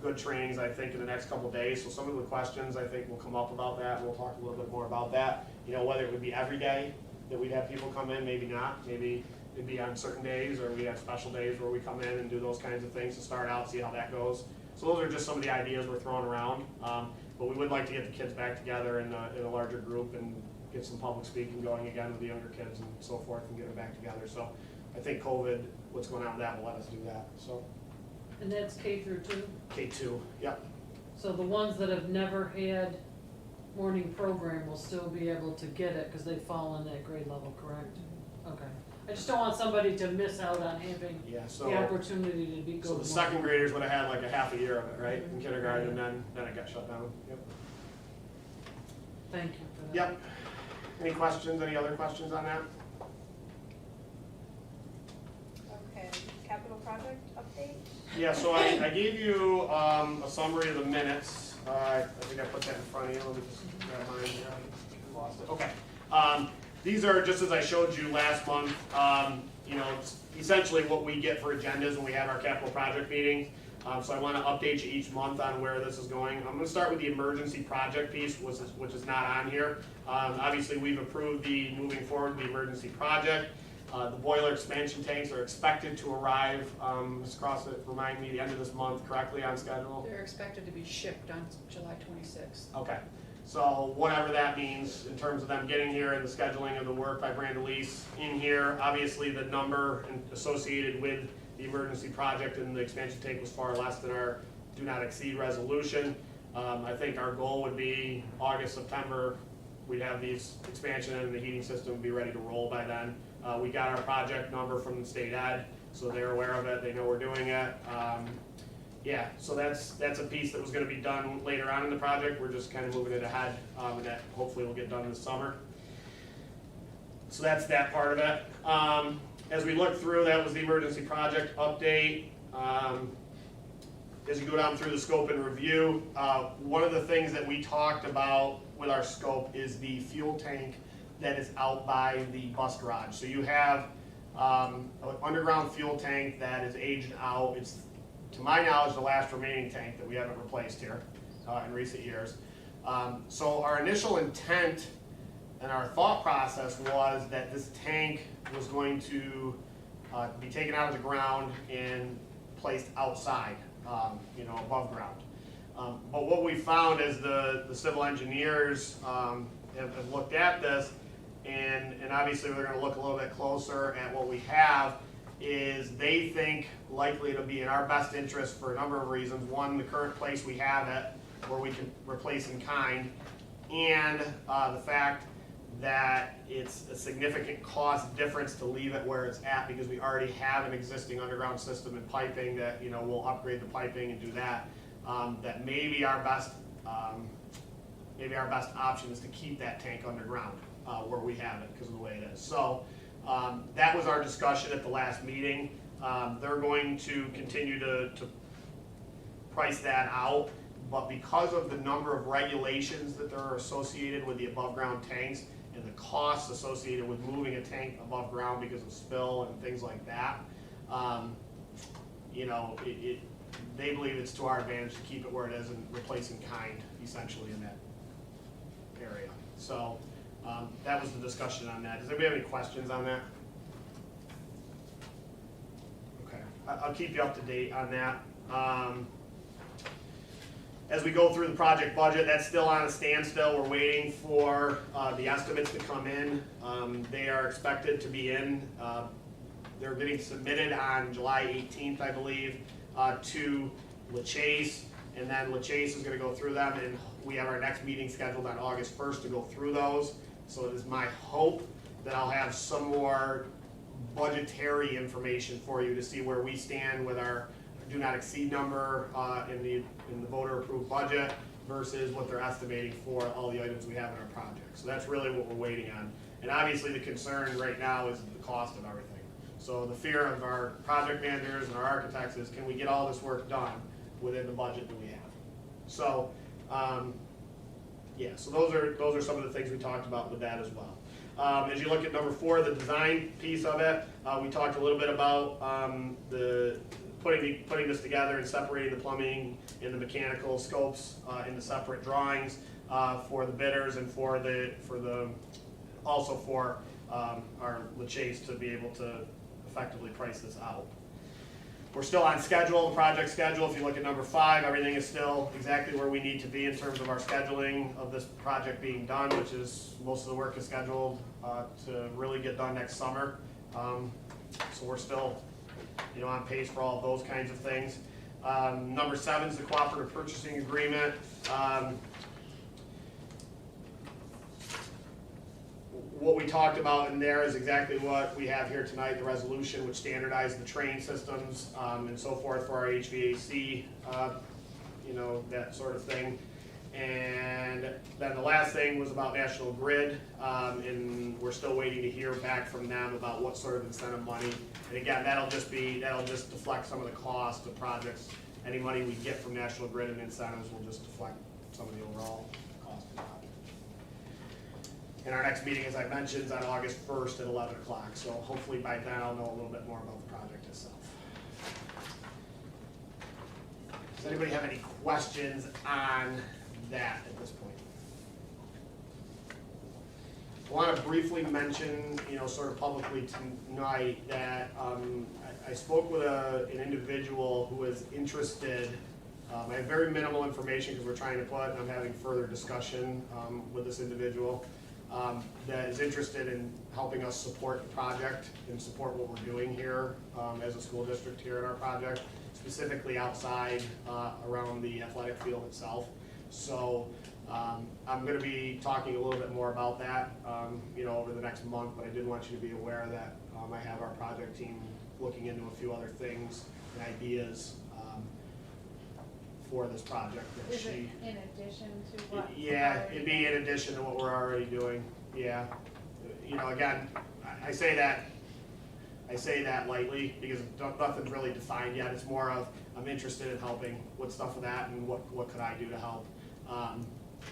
good trainings, I think, in the next couple of days. So some of the questions, I think, will come up about that, and we'll talk a little bit more about that. Whether it would be every day that we'd have people come in, maybe not, maybe it'd be on certain days, or we have special days where we come in and do those kinds of things to start out, see how that goes. So those are just some of the ideas we're throwing around, but we would like to get the kids back together in a larger group and get some public speaking going again with the younger kids and so forth, and get them back together. So I think COVID, what's going on with that, will let us do that. So And that's K through 2? K2, yep. So the ones that have never had morning program will still be able to get it because they fall in that grade level, correct? Okay. I just don't want somebody to miss out on having Yeah, the opportunity to be. so the second graders would have had like a half a year of it, right, in kindergarten, and then it got shut down. Yep. Thank you for that. Yep. Any questions, any other questions on that? Okay, capital project update? Yeah, so I gave you a summary of the minutes. I think I put that in front of you. Let me just grab mine here. I lost it. Okay. These are, just as I showed you last month, it's essentially what we get for agendas when we have our capital project meetings. So I want to update you each month on where this is going. I'm going to start with the emergency project piece, which is not on here. Obviously, we've approved moving forward the emergency project. The boiler expansion tanks are expected to arrive, Ms. Cross, remind me, the end of this month, correctly on schedule? They're expected to be shipped on July 26th. Okay, so whatever that means in terms of them getting here and the scheduling of the work by Brandalise in here, obviously the number associated with the emergency project and the expansion tank was far less than our do not exceed resolution. I think our goal would be August, September, we'd have these expansion and the heating system would be ready to roll by then. We got our project number from the state ed, so they're aware of it, they know we're doing it. Yeah, so that's a piece that was gonna be done later on in the project, we're just kind of moving it ahead, and that hopefully will get done this summer. So that's that part of it. As we look through, that was the emergency project update. As you go down through the scope and review, one of the things that we talked about with our scope is the fuel tank that is out by the bus garage. So you have an underground fuel tank that is aged out. It's, to my knowledge, the last remaining tank that we haven't replaced here in recent years. So our initial intent and our thought process was that this tank was going to be taken out of the ground and placed outside, above ground. But what we found is the civil engineers have looked at this, and obviously we're going to look a little bit closer at what we have, is they think likely it'll be in our best interest for a number of reasons. One, the current place we have it, where we can replace in kind, and the fact that it's a significant cost difference to leave it where it's at, because we already have an existing underground system and piping that, we'll upgrade the piping and do that. That maybe our best option is to keep that tank underground where we have it because of the way it is. So that was our discussion at the last meeting. They're going to continue to price that out, but because of the number of regulations that are associated with the above ground tanks and the costs associated with moving a tank above ground because of spill and things like that, they believe it's to our advantage to keep it where it is and replace in kind, essentially, in that area. So that was the discussion on that. Does anybody have any questions on that? Okay, I'll keep you up to date on that. As we go through the project budget, that's still on a standstill. We're waiting for the estimates to come in. They are expected to be in. They're getting submitted on July 18th, I believe, to LaChase. and then LaChase is gonna go through them, and we have our next meeting scheduled on August 1st to go through those. So it is my hope that I'll have some more budgetary information for you to see where we stand with our do not exceed number in the voter approved budget versus what they're estimating for all the items we have in our project. So that's really what we're waiting on. And obviously the concern right now is the cost of everything. So the fear of our project managers and our architects is, can we get all this work done within the budget that we have? So, yeah, so those are some of the things we talked about with that as well. As you look at number 4, the design piece of it, we talked a little bit about the putting this together and separating the plumbing and the mechanical scopes into separate drawings for the bidders and for our LaChase to be able to effectively price this out. We're still on schedule, the project schedule. If you look at number 5, everything is still exactly where we need to be in terms of our scheduling of this project being done, which is most of the work is scheduled to really get done next summer. So we're still, on pace for all of those kinds of things. Number 7 is the cooperative purchasing agreement. What we talked about in there is exactly what we have here tonight, the resolution which standardized the train systems and so forth for our HVAC, that sort of thing. And then the last thing was about National Grid, and we're still waiting to hear back from them about what sort of incentive money. And again, that'll just deflect some of the cost of projects. Any money we get from National Grid and incentives will just deflect some of the overall cost of the project. And our next meeting, as I mentioned, is on August 1st at 11 o'clock. So hopefully by then I'll know a little bit more about the project itself. Does anybody have any questions on that at this point? I want to briefly mention, sort of publicly tonight that I spoke with an individual who was interested. I have very minimal information because we're trying to put, and I'm having further discussion with this individual that is interested in helping us support the project and support what we're doing here as a school district here in our project, specifically outside around the athletic field itself. So I'm going to be talking a little bit more about that, over the next month. But I did want you to be aware that I have our project team looking into a few other things and ideas for this project. Is it in addition to what? Yeah, it'd be in addition to what we're already doing. Yeah, again, I say that lightly because nothing's really defined yet. It's more of I'm interested in helping with stuff of that and what could I do to help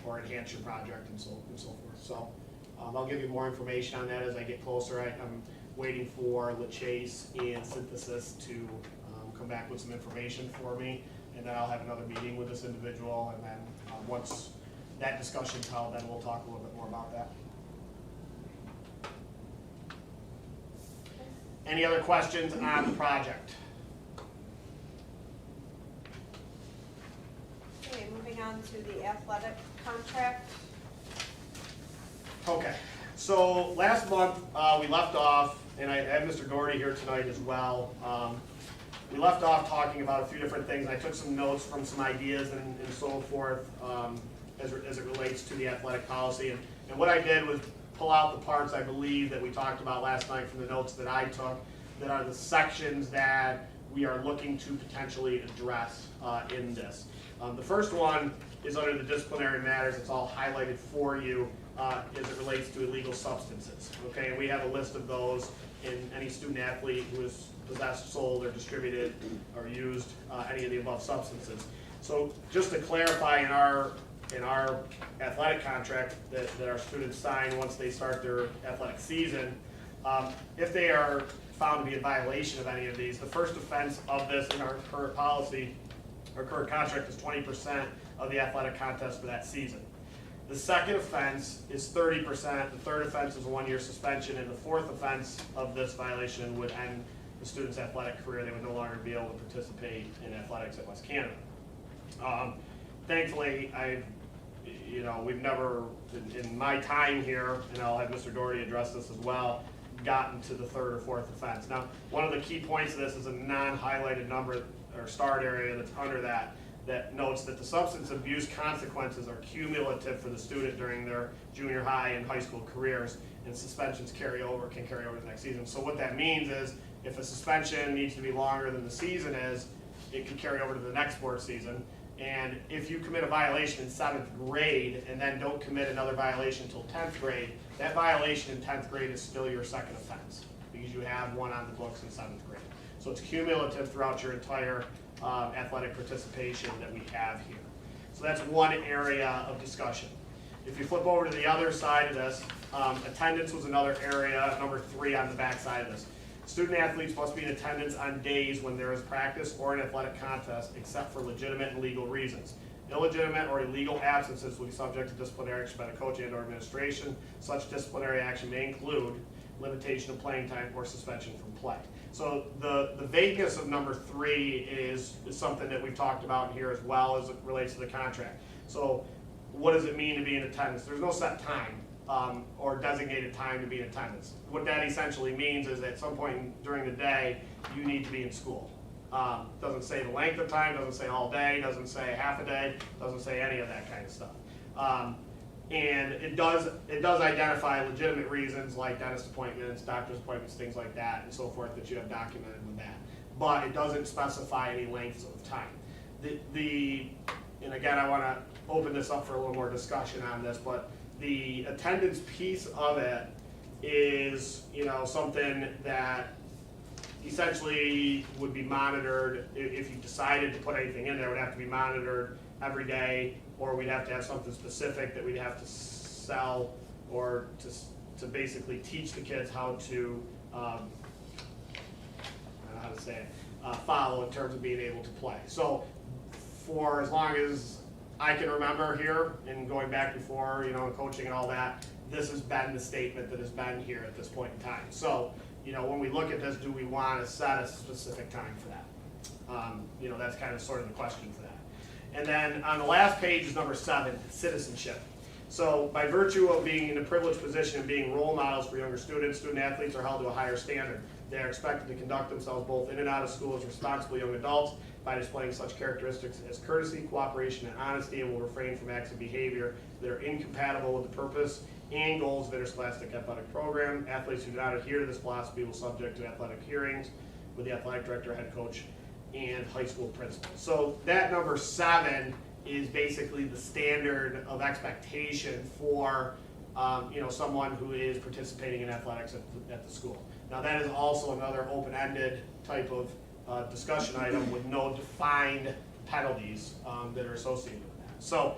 or enhance your project and so forth. So I'll give you more information on that as I get closer. I'm waiting for LaChase and Synthesis to come back with some information for me, and then I'll have another meeting with this individual, and then once that discussion's held, then we'll talk a little bit more about that. Any other questions on the project? Okay, moving on to the athletic contract. Okay, so last month we left off, and I have Mr. Gordy here tonight as well. We left off talking about a few different things. I took some notes from some ideas and so forth as it relates to the athletic policy. And what I did was pull out the parts I believe that we talked about last night from the notes that I took that are the sections that we are looking to potentially address in this. The first one is under the disciplinary matters. It's all highlighted for you as it relates to illegal substances. Okay, and we have a list of those in any student athlete who has possessed, sold, or distributed, or used any of the above substances. So just to clarify, in our athletic contract that our students sign once they start their athletic season, if they are found to be in violation of any of these, the first offense of this in our current policy, our current contract is 20% of the athletic contest for that season. The second offense is 30%, the third offense is a 1-year suspension, and the fourth offense of this violation would end the student's athletic career. They would no longer be able to participate in athletics at West Canada. Thankfully, we've never, in my time here, and I'll have Mr. Doherty address this as well, gotten to the third or fourth offense. Now, one of the key points of this is a non-highlighted number or starred area that's under that that notes that the substance abuse consequences are cumulative for the student during their junior high and high school careers, and suspensions can carry over to the next season. So what that means is, if a suspension needs to be longer than the season is, it could carry over to the next sports season. And if you commit a violation in 7th grade and then don't commit another violation until 10th grade, that violation in 10th grade is still your second offense, because you have one on the books in 7th grade. So it's cumulative throughout your entire athletic participation that we have here. So that's one area of discussion. If you flip over to the other side of this, attendance was another area, number 3 on the back side of this. Student athletes must be in attendance on days when there is practice or an athletic contest, except for legitimate and legal reasons. Illegitimate or illegal absences will be subject to disciplinary action by the coach and/or administration. Such disciplinary action may include limitation of playing time or suspension from play. So the vagueness of number 3 is something that we've talked about here as well as it relates to the contract. So what does it mean to be in attendance? There's no set time or designated time to be in attendance. What that essentially means is at some point during the day, you need to be in school. Doesn't say the length of time, doesn't say all day, doesn't say half a day, doesn't say any of that kind of stuff. And it does identify legitimate reasons like dentist appointments, doctor's appointments, things like that, and so forth that you have documented with that. But it doesn't specify any lengths of time. And again, I want to open this up for a little more discussion on this, but the attendance piece of it is, something that essentially would be monitored. If you decided to put anything in there, it would have to be monitored every day, or we'd have to have something specific that we'd have to sell or to basically teach the kids how to, I don't know how to say it, follow in terms of being able to play. So for as long as I can remember here, and going back before, coaching and all that, this has been the statement that has been here at this point in time. So, when we look at this, do we want to set a specific time for that? That's kind of sort of the question for that. And then on the last page is number 7, citizenship. So by virtue of being in a privileged position and being role models for younger students, student athletes are held to a higher standard. They are expected to conduct themselves both in and out of school as responsible young adults by displaying such characteristics as courtesy, cooperation, and honesty, and will refrain from acts of behavior that are incompatible with the purpose and goals of interscholastic athletic program. Athletes who do not adhere to this philosophy will subject to athletic hearings with the athletic director, head coach, and high school principal. So that number 7 is basically the standard of expectation for someone who is participating in athletics at the school. Now that is also another open-ended type of discussion item with no defined penalties that are associated with that. So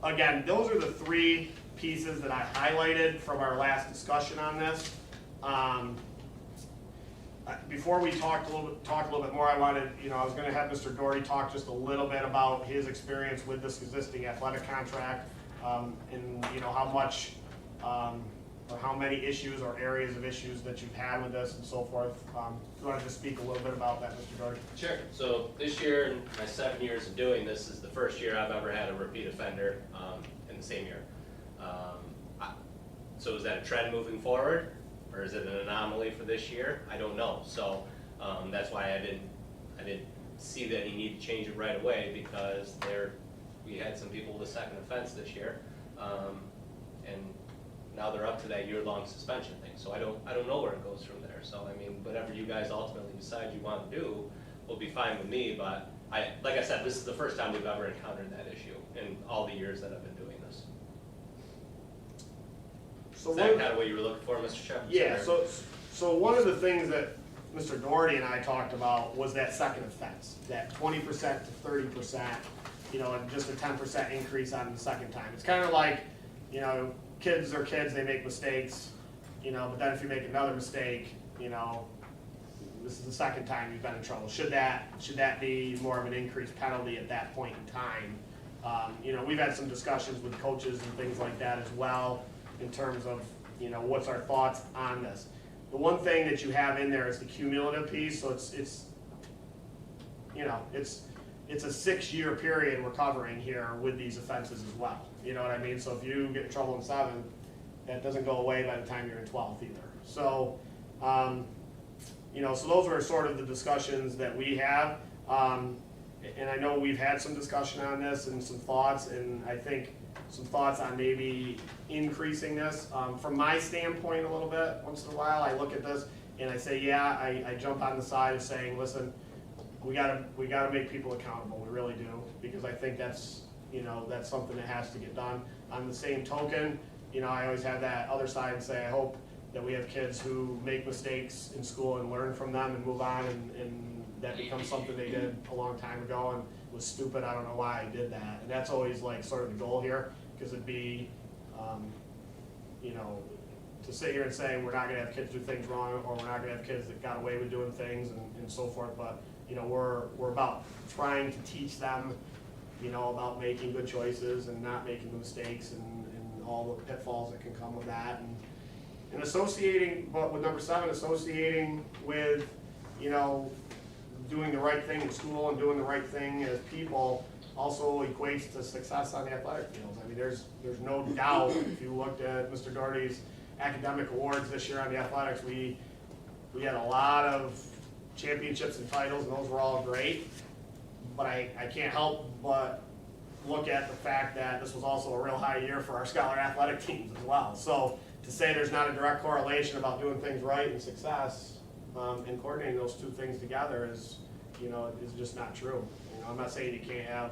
again, those are the 3 pieces that I highlighted from our last discussion on this. Before we talk a little bit more, I was going to have Mr. Doherty talk just a little bit about his experience with this existing athletic contract, and how much or how many issues or areas of issues that you've had with this and so forth. If you want to just speak a little bit about that, Mr. Doherty. Sure. So this year, in my 7 years of doing this, is the first year I've ever had a repeat offender in the same year. So is that a trend moving forward, or is it an anomaly for this year? I don't know. So that's why I didn't see that he needed to change it right away, because we had some people with a second offense this year, and now they're up to that year-long suspension thing. So I don't know where it goes from there. So whatever you guys ultimately decide you want to do will be fine with me. But like I said, this is the first time we've ever encountered that issue in all the years that I've been doing this. So is that kind of what you were looking for, Mr. Shepard? Yeah. So one of the things that Mr. Doherty and I talked about was that second offense, that 20% to 30%, and just a 10% increase on the second time. It's kind of like, kids are kids, they make mistakes, but then if you make another mistake, this is the second time you've been in trouble. Should that be more of an increased penalty at that point in time? We've had some discussions with coaches and things like that as well, in terms of, what's our thoughts on this. The one thing that you have in there is the cumulative piece, so it's a 6-year period we're covering here with these offenses as well. You know what I mean? So if you get in trouble in 7, that doesn't go away by the time you're in 12th either. So, so those were sort of the discussions that we have. and I know we've had some discussion on this and some thoughts, and I think some thoughts on maybe increasing this. From my standpoint a little bit, once in a while, I look at this and I say, yeah, I jump on the side of saying, listen, we gotta make people accountable, we really do, because I think that's, that's something that has to get done. On the same token, I always have that other side and say, I hope that we have kids who make mistakes in school and learn from them and move on, and that becomes something they did a long time ago and was stupid, I don't know why I did that. And that's always like sort of the goal here, because it'd be, to sit here and say we're not gonna have kids do things wrong, or we're not gonna have kids that got away with doing things and so forth, but, we're about trying to teach them, about making good choices and not making the mistakes and all the pitfalls that can come with that. And associating, but with number 7, associating with, doing the right thing in school and doing the right thing as people also equates to success on the athletic fields. I mean, there's no doubt, if you looked at Mr. Doherty's academic awards this year on the athletics, we had a lot of championships and titles, and those were all great. But I can't help but look at the fact that this was also a real high year for our scholar athletic teams as well. So to say there's not a direct correlation about doing things right and success, and coordinating those two things together is just not true. I'm not saying you can't have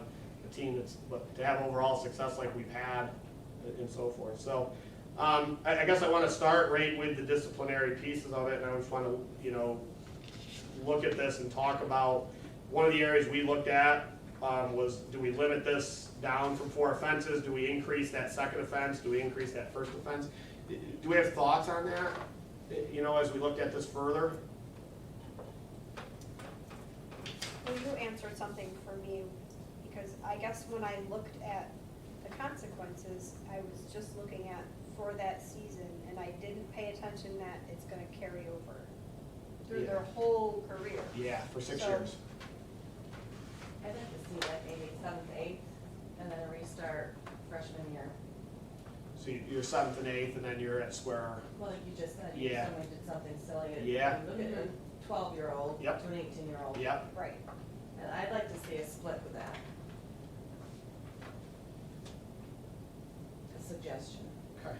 a team but to have overall success like we've had and so forth. So I guess I want to start right with the disciplinary pieces of it, and I just want to look at this and talk about one of the areas we looked at was, do we limit this down from 4 offenses? Do we increase that second offense? Do we increase that first offense? Do we have thoughts on that, as we looked at this further? Well, you answered something for me, because I guess when I looked at the consequences, I was just looking at for that season, and I didn't pay attention that it's gonna carry over through their whole career. Yeah, for 6 So- years. I'd like to see like maybe 7th, 8th, and then a restart freshman year. So you're 7th and 8th, and then you're at square. Well, like you just said, Yeah. if someone did something silly. Yeah. Look at a 12-year-old Yep. to an 18-year-old. Yep. Right. And I'd like to see a split with that. A suggestion. Okay.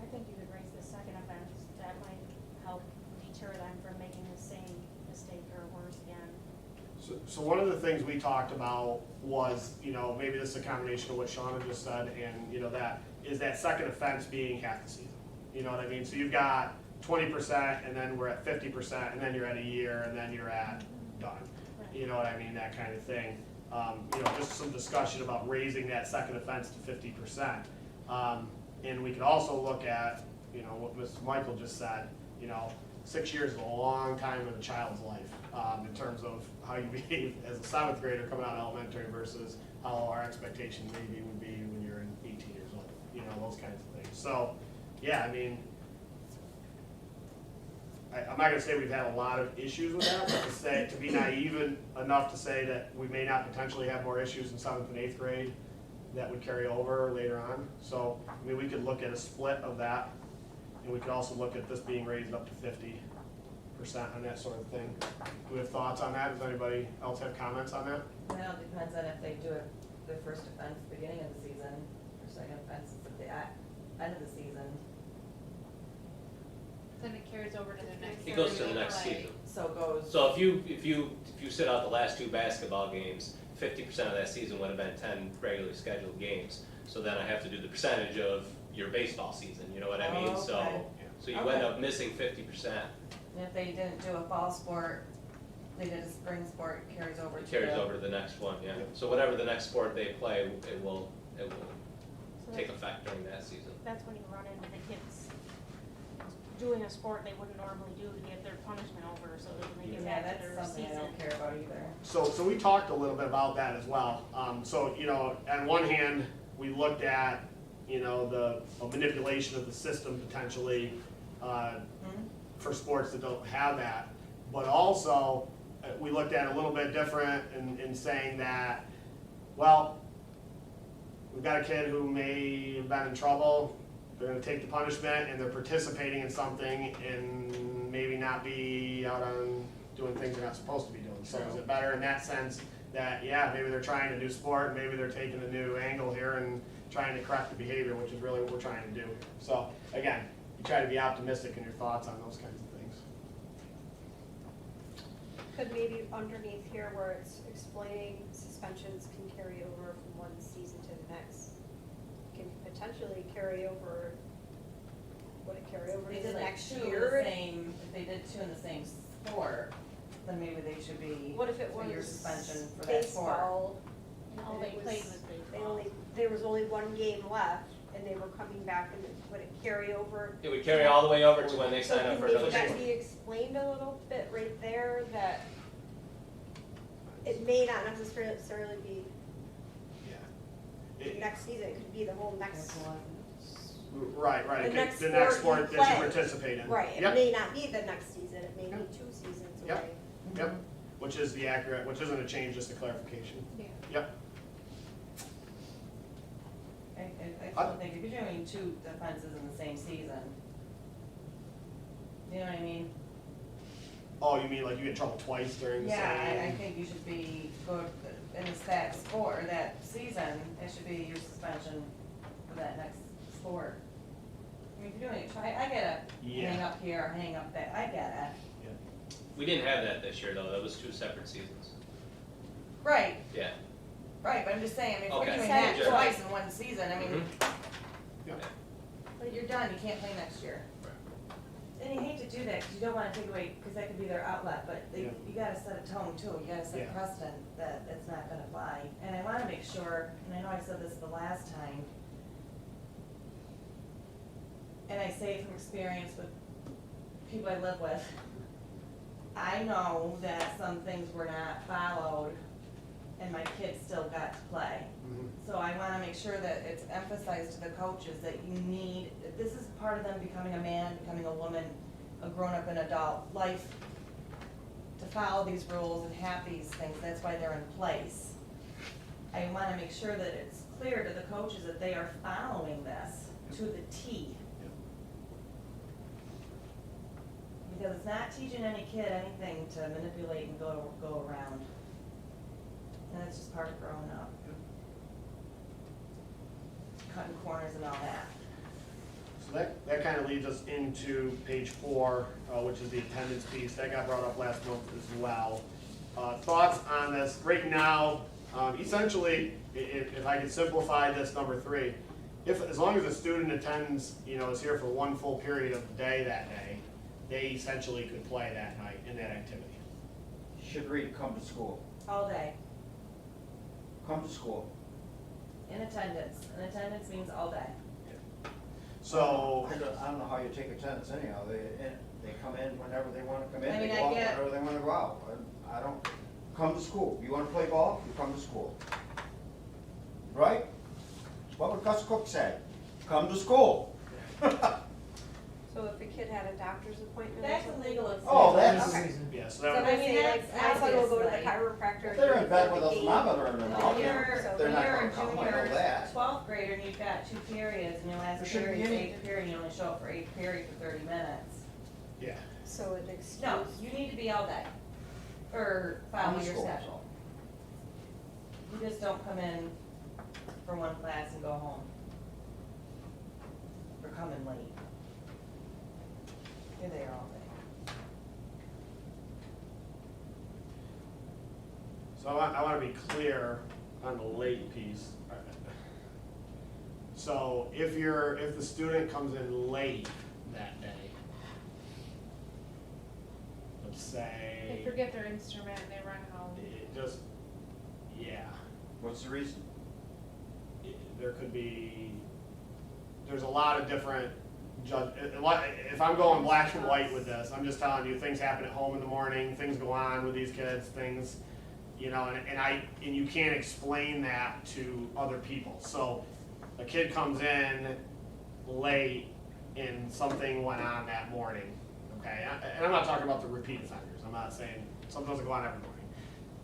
I think you could raise the second offense, that might help deter them from making the same mistake or worse again. So one of the things we talked about was, maybe this is a combination of what Shauna just said, and, that is that second offense being half the season. You know what I mean? So you've got 20%, and then we're at 50%, and then you're at a year, and then you're at done. You know what I mean? That kind of thing. Just some discussion about raising that second offense to 50%. And we could also look at, what Mrs. Michael just said, 6 years is a long time in a child's life, in terms of how you behave as a 7th grader coming out of elementary versus how our expectation maybe would be when you're 18 years old, those kinds of things. So, yeah, I mean, I'm not gonna say we've had a lot of issues with that, but to be naive enough to say that we may not potentially have more issues in 7th and 8th grade that would carry over later on. So, I mean, we could look at a split of that, and we could also look at this being raised up to 50% on that sort of thing. Do we have thoughts on that? Does anybody else have comments on that? Well, it depends on if they do it, the first offense beginning of the season, or second offense at the end of the season. Then it carries over to the next. It goes to the year, next right? season. So it goes. So if you sit out the last 2 basketball games, 50% of that season would have been 10 regularly scheduled games. So then I have to do the percentage of your baseball season, you know what I mean? Oh, okay. So you Okay. end up missing 50%. And if they didn't do a fall sport, they did a spring sport, it carries over to It carries the- over to the next one, yeah. So whatever the next sport they play, it will So take effect during that season. that's when you run into the kids doing a sport they wouldn't normally do to get their punishment over, so that when they get Yeah, back to that's their something I season. don't care about either. So we talked a little bit about that as well. So, on one hand, we looked at, the manipulation of the system potentially, for sports that don't have that. But also, we looked at it a little bit different in saying that, well, we've got a kid who may have been in trouble, they're gonna take the punishment, and they're participating in something and maybe not be out on doing things they're not supposed to be doing. So is it better in that sense that, yeah, maybe they're trying a new sport, maybe they're taking a new angle here and trying to correct the behavior, which is really what we're trying to do. So, again, you try to be optimistic in your thoughts on those kinds of things. Could maybe underneath here where it's explaining suspensions can carry over from one season to the next, can potentially carry over, would it carry over They to did the like next two in year? the same, if they did two in the same sport, then maybe they should be What if it a year was suspension for that sport. baseball? And all and they it played was- was They baseball. only, there was only one game left, and they were coming back, and would it carry over? It would carry all the way over to when they So sign up can for maybe another that sport. be explained a little bit right there, that it may not necessarily be Yeah. the It- next season, it could be the whole next, Right, right. The It could- next the next sport you sport that you play. participate in. right, it Yep. may not be the next season, it may be Yep. 2 seasons Yep. away. Yep, which is the accurate, which isn't a change, just a clarification. Yeah. Yep. I still think if you're doing two offenses in the same season, you know what I mean? Oh, you mean like you get in trouble twice during the same? Yeah, I think you should be, go in that sport, or that season, it should be your suspension for that next sport. I mean, if you're doing it, I get a hang Yeah. up here, hang up there, I get it. We didn't have that this year, though. That was 2 separate seasons. Right, Yeah. right, but I'm just saying, I mean, if we're Okay. doing that Sure. twice in one season, I mean, Mhm. Yep. but you're done, you can't play next year. And you hate to do that, because you don't wanna take away, because that could be their outlet, but Yeah. you gotta set a tone too, you gotta set a Yeah. precedent that it's not gonna fly. And I wanna make sure, and I know I said this the last time, and I say it from experience with people I live with, I know that some things were not followed, and my kids still got to play. Mhm. So I wanna make sure that it's emphasized to the coaches that you need, this is part of them becoming a man, becoming a woman, a grown-up and adult life, to follow these rules and have these things, that's why they're in place. I wanna make sure that it's clear to the coaches that they are following this to the T. Because it's not teaching any kid anything to manipulate and go around. And it's just part of growing up. Cutting corners and all that. So that kind of leads us into page 4, which is the attendance piece. That got brought up last month as well. Thoughts on this? Right now, essentially, if I could simplify this, number 3, as long as a student attends, is here for one full period of the day that day, they essentially could play that night in that activity. Should read, come to school. All day, Come to school. in attendance. And attendance means all day. So, I don't know how you take attendance anyhow. They come in whenever they wanna come in, I they mean, go I out get- whenever they wanna go out. I don't, come to school. You wanna play ball, you come to school. Right? What would Gus Cook say? Come to school. So if a kid had a doctor's appointment or That's something? illegal. Oh, that's, Okay. yeah, so So that I'm would, I mean, saying, like, that's my son will go to the obviously- chiropractor. if they're in bed with the a game. thermometer in their When mouth, you're, they're when not you're gonna a come, I know junior, that. 12th grader, and you've got 2 periods, and your last There shouldn't period be is any- 8th period, and you only show up for 8th period for 30 minutes. yeah. So it excuse. No, you need to be all day, or follow your Homeschool. schedule. You just don't come in for one class and go home. Or come in late. You're there all day. So I want to be clear on the late piece. So if the student comes in late that day, let's say. They forget their instrument and they run home. It just, yeah, What's the reason? there could be, there's a lot of different if I'm going black and white with this, I'm just telling you, things happen at home in the morning, things go on with these kids, things, and you can't explain that to other people. So a kid comes in late and something went on that morning, okay? And I'm not talking about the repeat offenders. I'm not saying something doesn't go on every morning.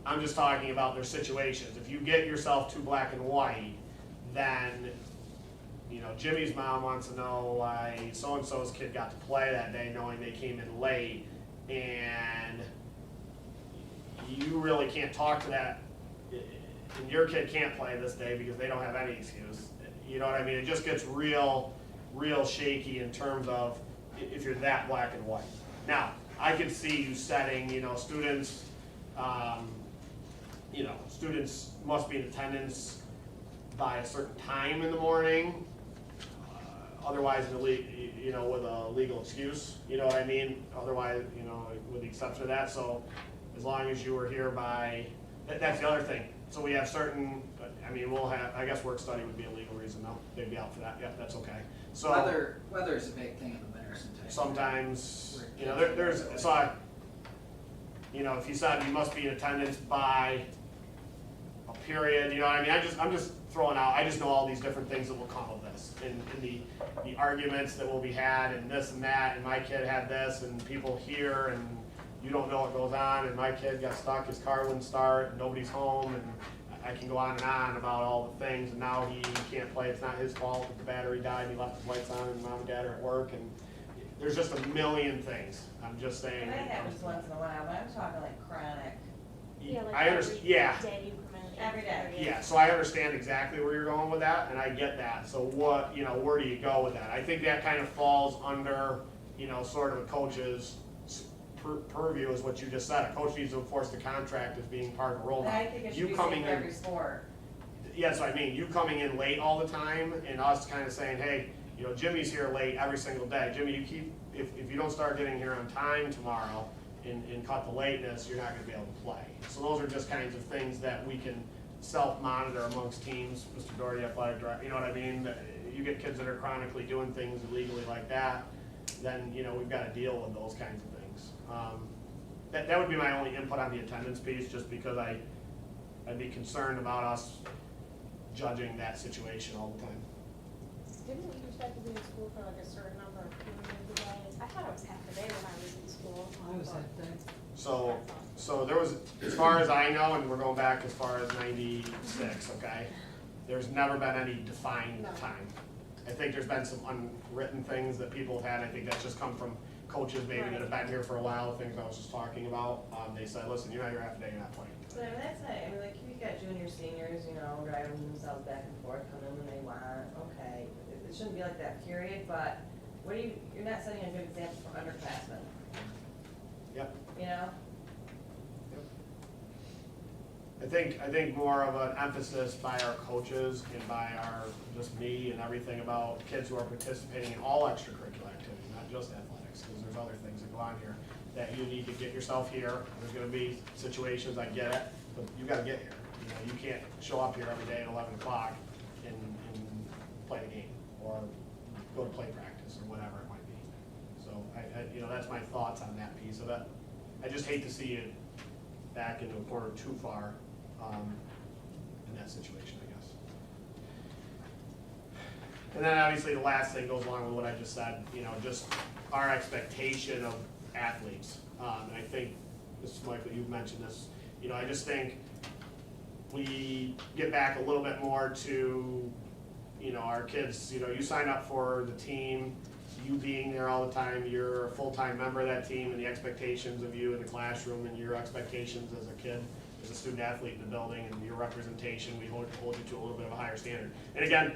I'm just talking about their situations. If you get yourself too black and white, then Jimmy's mom wants to know why so-and-so's kid got to play that day knowing they came in late, and you really can't talk to that and your kid can't play this day because they don't have any excuse. You know what I mean? It just gets real shaky in terms of if you're that black and white. Now, I could see you setting, students, students must be in attendance by a certain time in the morning. Otherwise, with a legal excuse, you know what I mean? Otherwise, with the exception of that, so as long as you were here by, that's the other thing. So we have certain, we'll have, I guess work study would be a legal reason, though. They'd be out for that, yeah, that's okay. So Weather is a big thing in the winter sometimes. sometimes, if you said you must be in attendance by a period, I'm just throwing out, I just know all these different things that will come of this, and the arguments that will be had, and this and that, and my kid had this, and people here, and you don't know what goes on, and my kid got stuck, his car wouldn't start, and nobody's home, and I can go on and on about all the things, and now he can't play, it's not his fault that the battery died, and he left his lights on, and mom and dad are at work, and there's just a million things, I'm just saying. And that happens once in a while, but I'm talking like chronic. Yeah, like I understand, yeah. Day increment. Every day. Yeah, so I understand exactly where you're going with that, and I get that. So what, where do you go with that? I think that kind of falls under, sort of a coach's purview is what you just said. A coach needs to enforce the contract as being part of the role. And I think it should be the same for every sport. Yes, you coming in late all the time, and us kind of saying, hey, Jimmy's here late every single day. Jimmy, you keep, if you don't start getting here on time tomorrow and cut the lateness, you're not going to be able to play. So those are just kinds of things that we can self-monitor amongst teams. Mr. Doherty, athletic director, you know what I mean? You get kids that are chronically doing things illegally like that, then, we've got to deal with those kinds of things. That would be my only input on the attendance piece, just because I'd be concerned about us judging that situation all the time. Didn't we used to have to be in school for like a certain number of periods a day? I thought it was half a day when I was in school. I was that day. So there was, as far as I know, and we're going back as far as 96, okay? There's never been any defined time. I think there's been some unwritten things that people have had. I think that's just come from coaches maybe that have been here for a while, the things I was just talking about. They said, listen, you're not here half a day, you're not playing. But that's not, like, you got juniors, seniors, driving themselves back and forth, come in when they want, okay. It shouldn't be like that, period, but you're not setting a good example for underclassmen. Yep. I think more of an emphasis by our coaches and by just me and everything about kids who are participating in all extracurricular activities, not just athletics, because there's other things that go on here, that you need to get yourself here. There's gonna be situations, I get it, but you gotta get here. You can't show up here every day at 11 o'clock and play the game, or go to play practice, or whatever it might be. So that's my thoughts on that piece of it. I just hate to see it back into a corner too far in that situation, I guess. And then obviously the last thing goes along with what I just said, just our expectation of athletes. And I think, Mrs. Michael, you've mentioned this, I just think we get back a little bit more to, our kids, you sign up for the team, you being there all the time, you're a full-time member of that team, and the expectations of you in the classroom, and your expectations as a kid, as a student athlete in the building, and your representation, we hold you to a little bit of a higher standard. And again,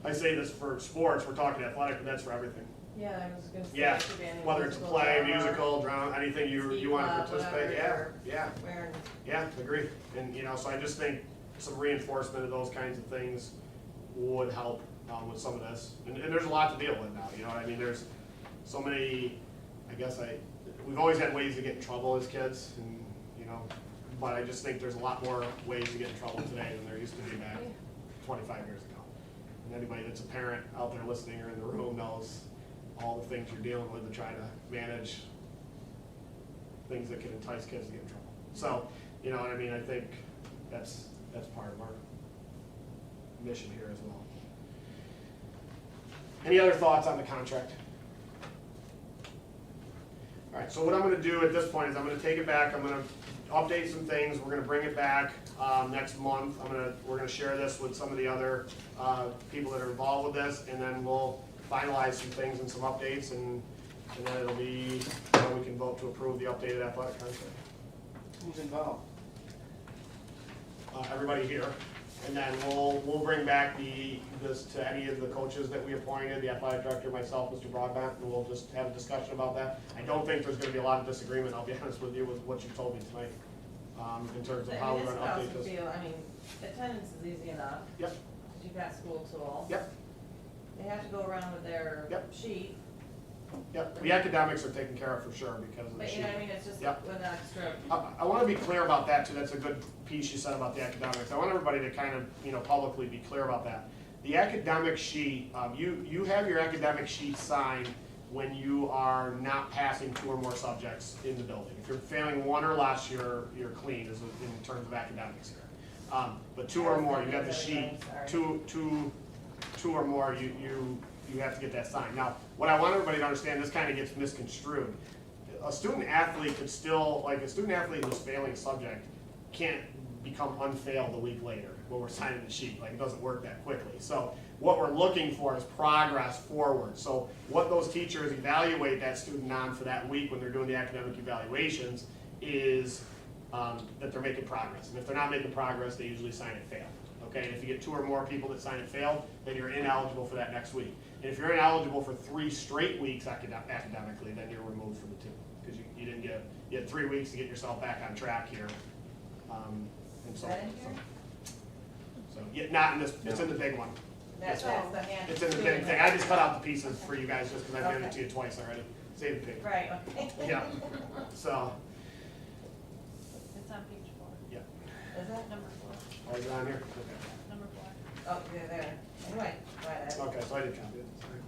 I say this for sports, we're talking athletic, but that's for everything. Yeah, I was gonna say. Yeah, it should be any whether it's a musical, play, drama, musical, drama, anything you ski want to club, participate, whatever yeah, you're wearing. yeah, agree. And, so I just think some reinforcement of those kinds of things would help with some of this. And there's a lot to deal with now, there's so many, we've always had ways to get in trouble as kids, and, but I just think there's a lot more ways to get in trouble today than there used to be back 25 years ago. And anybody that's a parent out there listening or in the room knows all the things you're dealing with to try to manage things that can entice kids to get in trouble. So, I think that's part of our mission here as well. Any other thoughts on the contract? All right, so what I'm gonna do at this point is I'm gonna take it back, I'm gonna update some things, we're gonna bring it back next month. We're gonna share this with some of the other people that are involved with this, and then we'll finalize some things and some updates, and then it'll be, we can vote to approve the updated athletic contract. Who's involved? everybody here. And then we'll bring back this to any of the coaches that we appointed, the athletic director, myself, Mr. Broadbent, and we'll just have a discussion about that. I don't think there's gonna be a lot of disagreement, I'll be honest with you, with what you told me tonight, in terms of how we're gonna update this. I mean, attendance is easy enough. Yep, 'Cause you've got school tools. yep, They have to go around with their Yep. sheet, yep. The academics are taken care of for sure because of the but sheet. you know what I mean, it's just Yep. with extra. I want to be clear about that too. That's a good piece you said about the academics. I want everybody to kind of, publicly be clear about that. The academic sheet, you have your academic sheet signed when you are not passing 2 or more subjects in the building. If you're failing 1 or less, you're clean in terms of academics here. But 2 or more, you have the sheet. Two or more, you have to get that signed. Now, what I want everybody to understand, this kind of gets misconstrued. A student athlete could still, like a student athlete who's failing a subject can't become unfailed a week later when we're signing the sheet. Like, it doesn't work that quickly. So what we're looking for is progress forward. So what those teachers evaluate that student on for that week when they're doing the academic evaluations is that they're making progress. And if they're not making progress, they usually sign it failed. Okay, and if you get 2 or more people that sign it failed, then you're ineligible for that next week. And if you're ineligible for 3 straight weeks academically, then you're removed from the team. Because you had 3 weeks to get yourself back on track here. And Is so, that in here? so, yeah, not in this, it's in the big one. That's the hand. It's in the big thing. I just cut out the pieces for you guys just because I've given it Okay. to you twice already. Save the paper. Right, okay. Yeah, so, It's on page 4, yeah. Is that? number 4, Oh, is it on here? Okay. number 4. Oh, yeah, there. Anyway, go ahead. Okay, so I did copy it, sorry.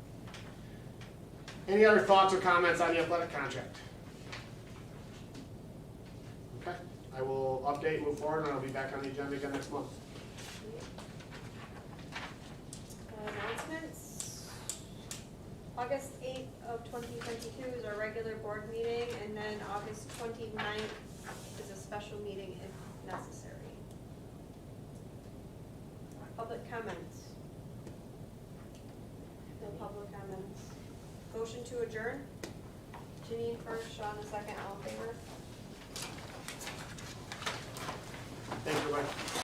Any other thoughts or comments on the athletic contract? Okay, I will update, move forward, and I'll be back on the agenda again next month. Announcements. August 8th of 2022 is our regular board meeting, and then August 29th is a special meeting if necessary. Public comments. No public comments. Motion to adjourn. Janine first, Sean the second, all in favor? Thank you, everybody.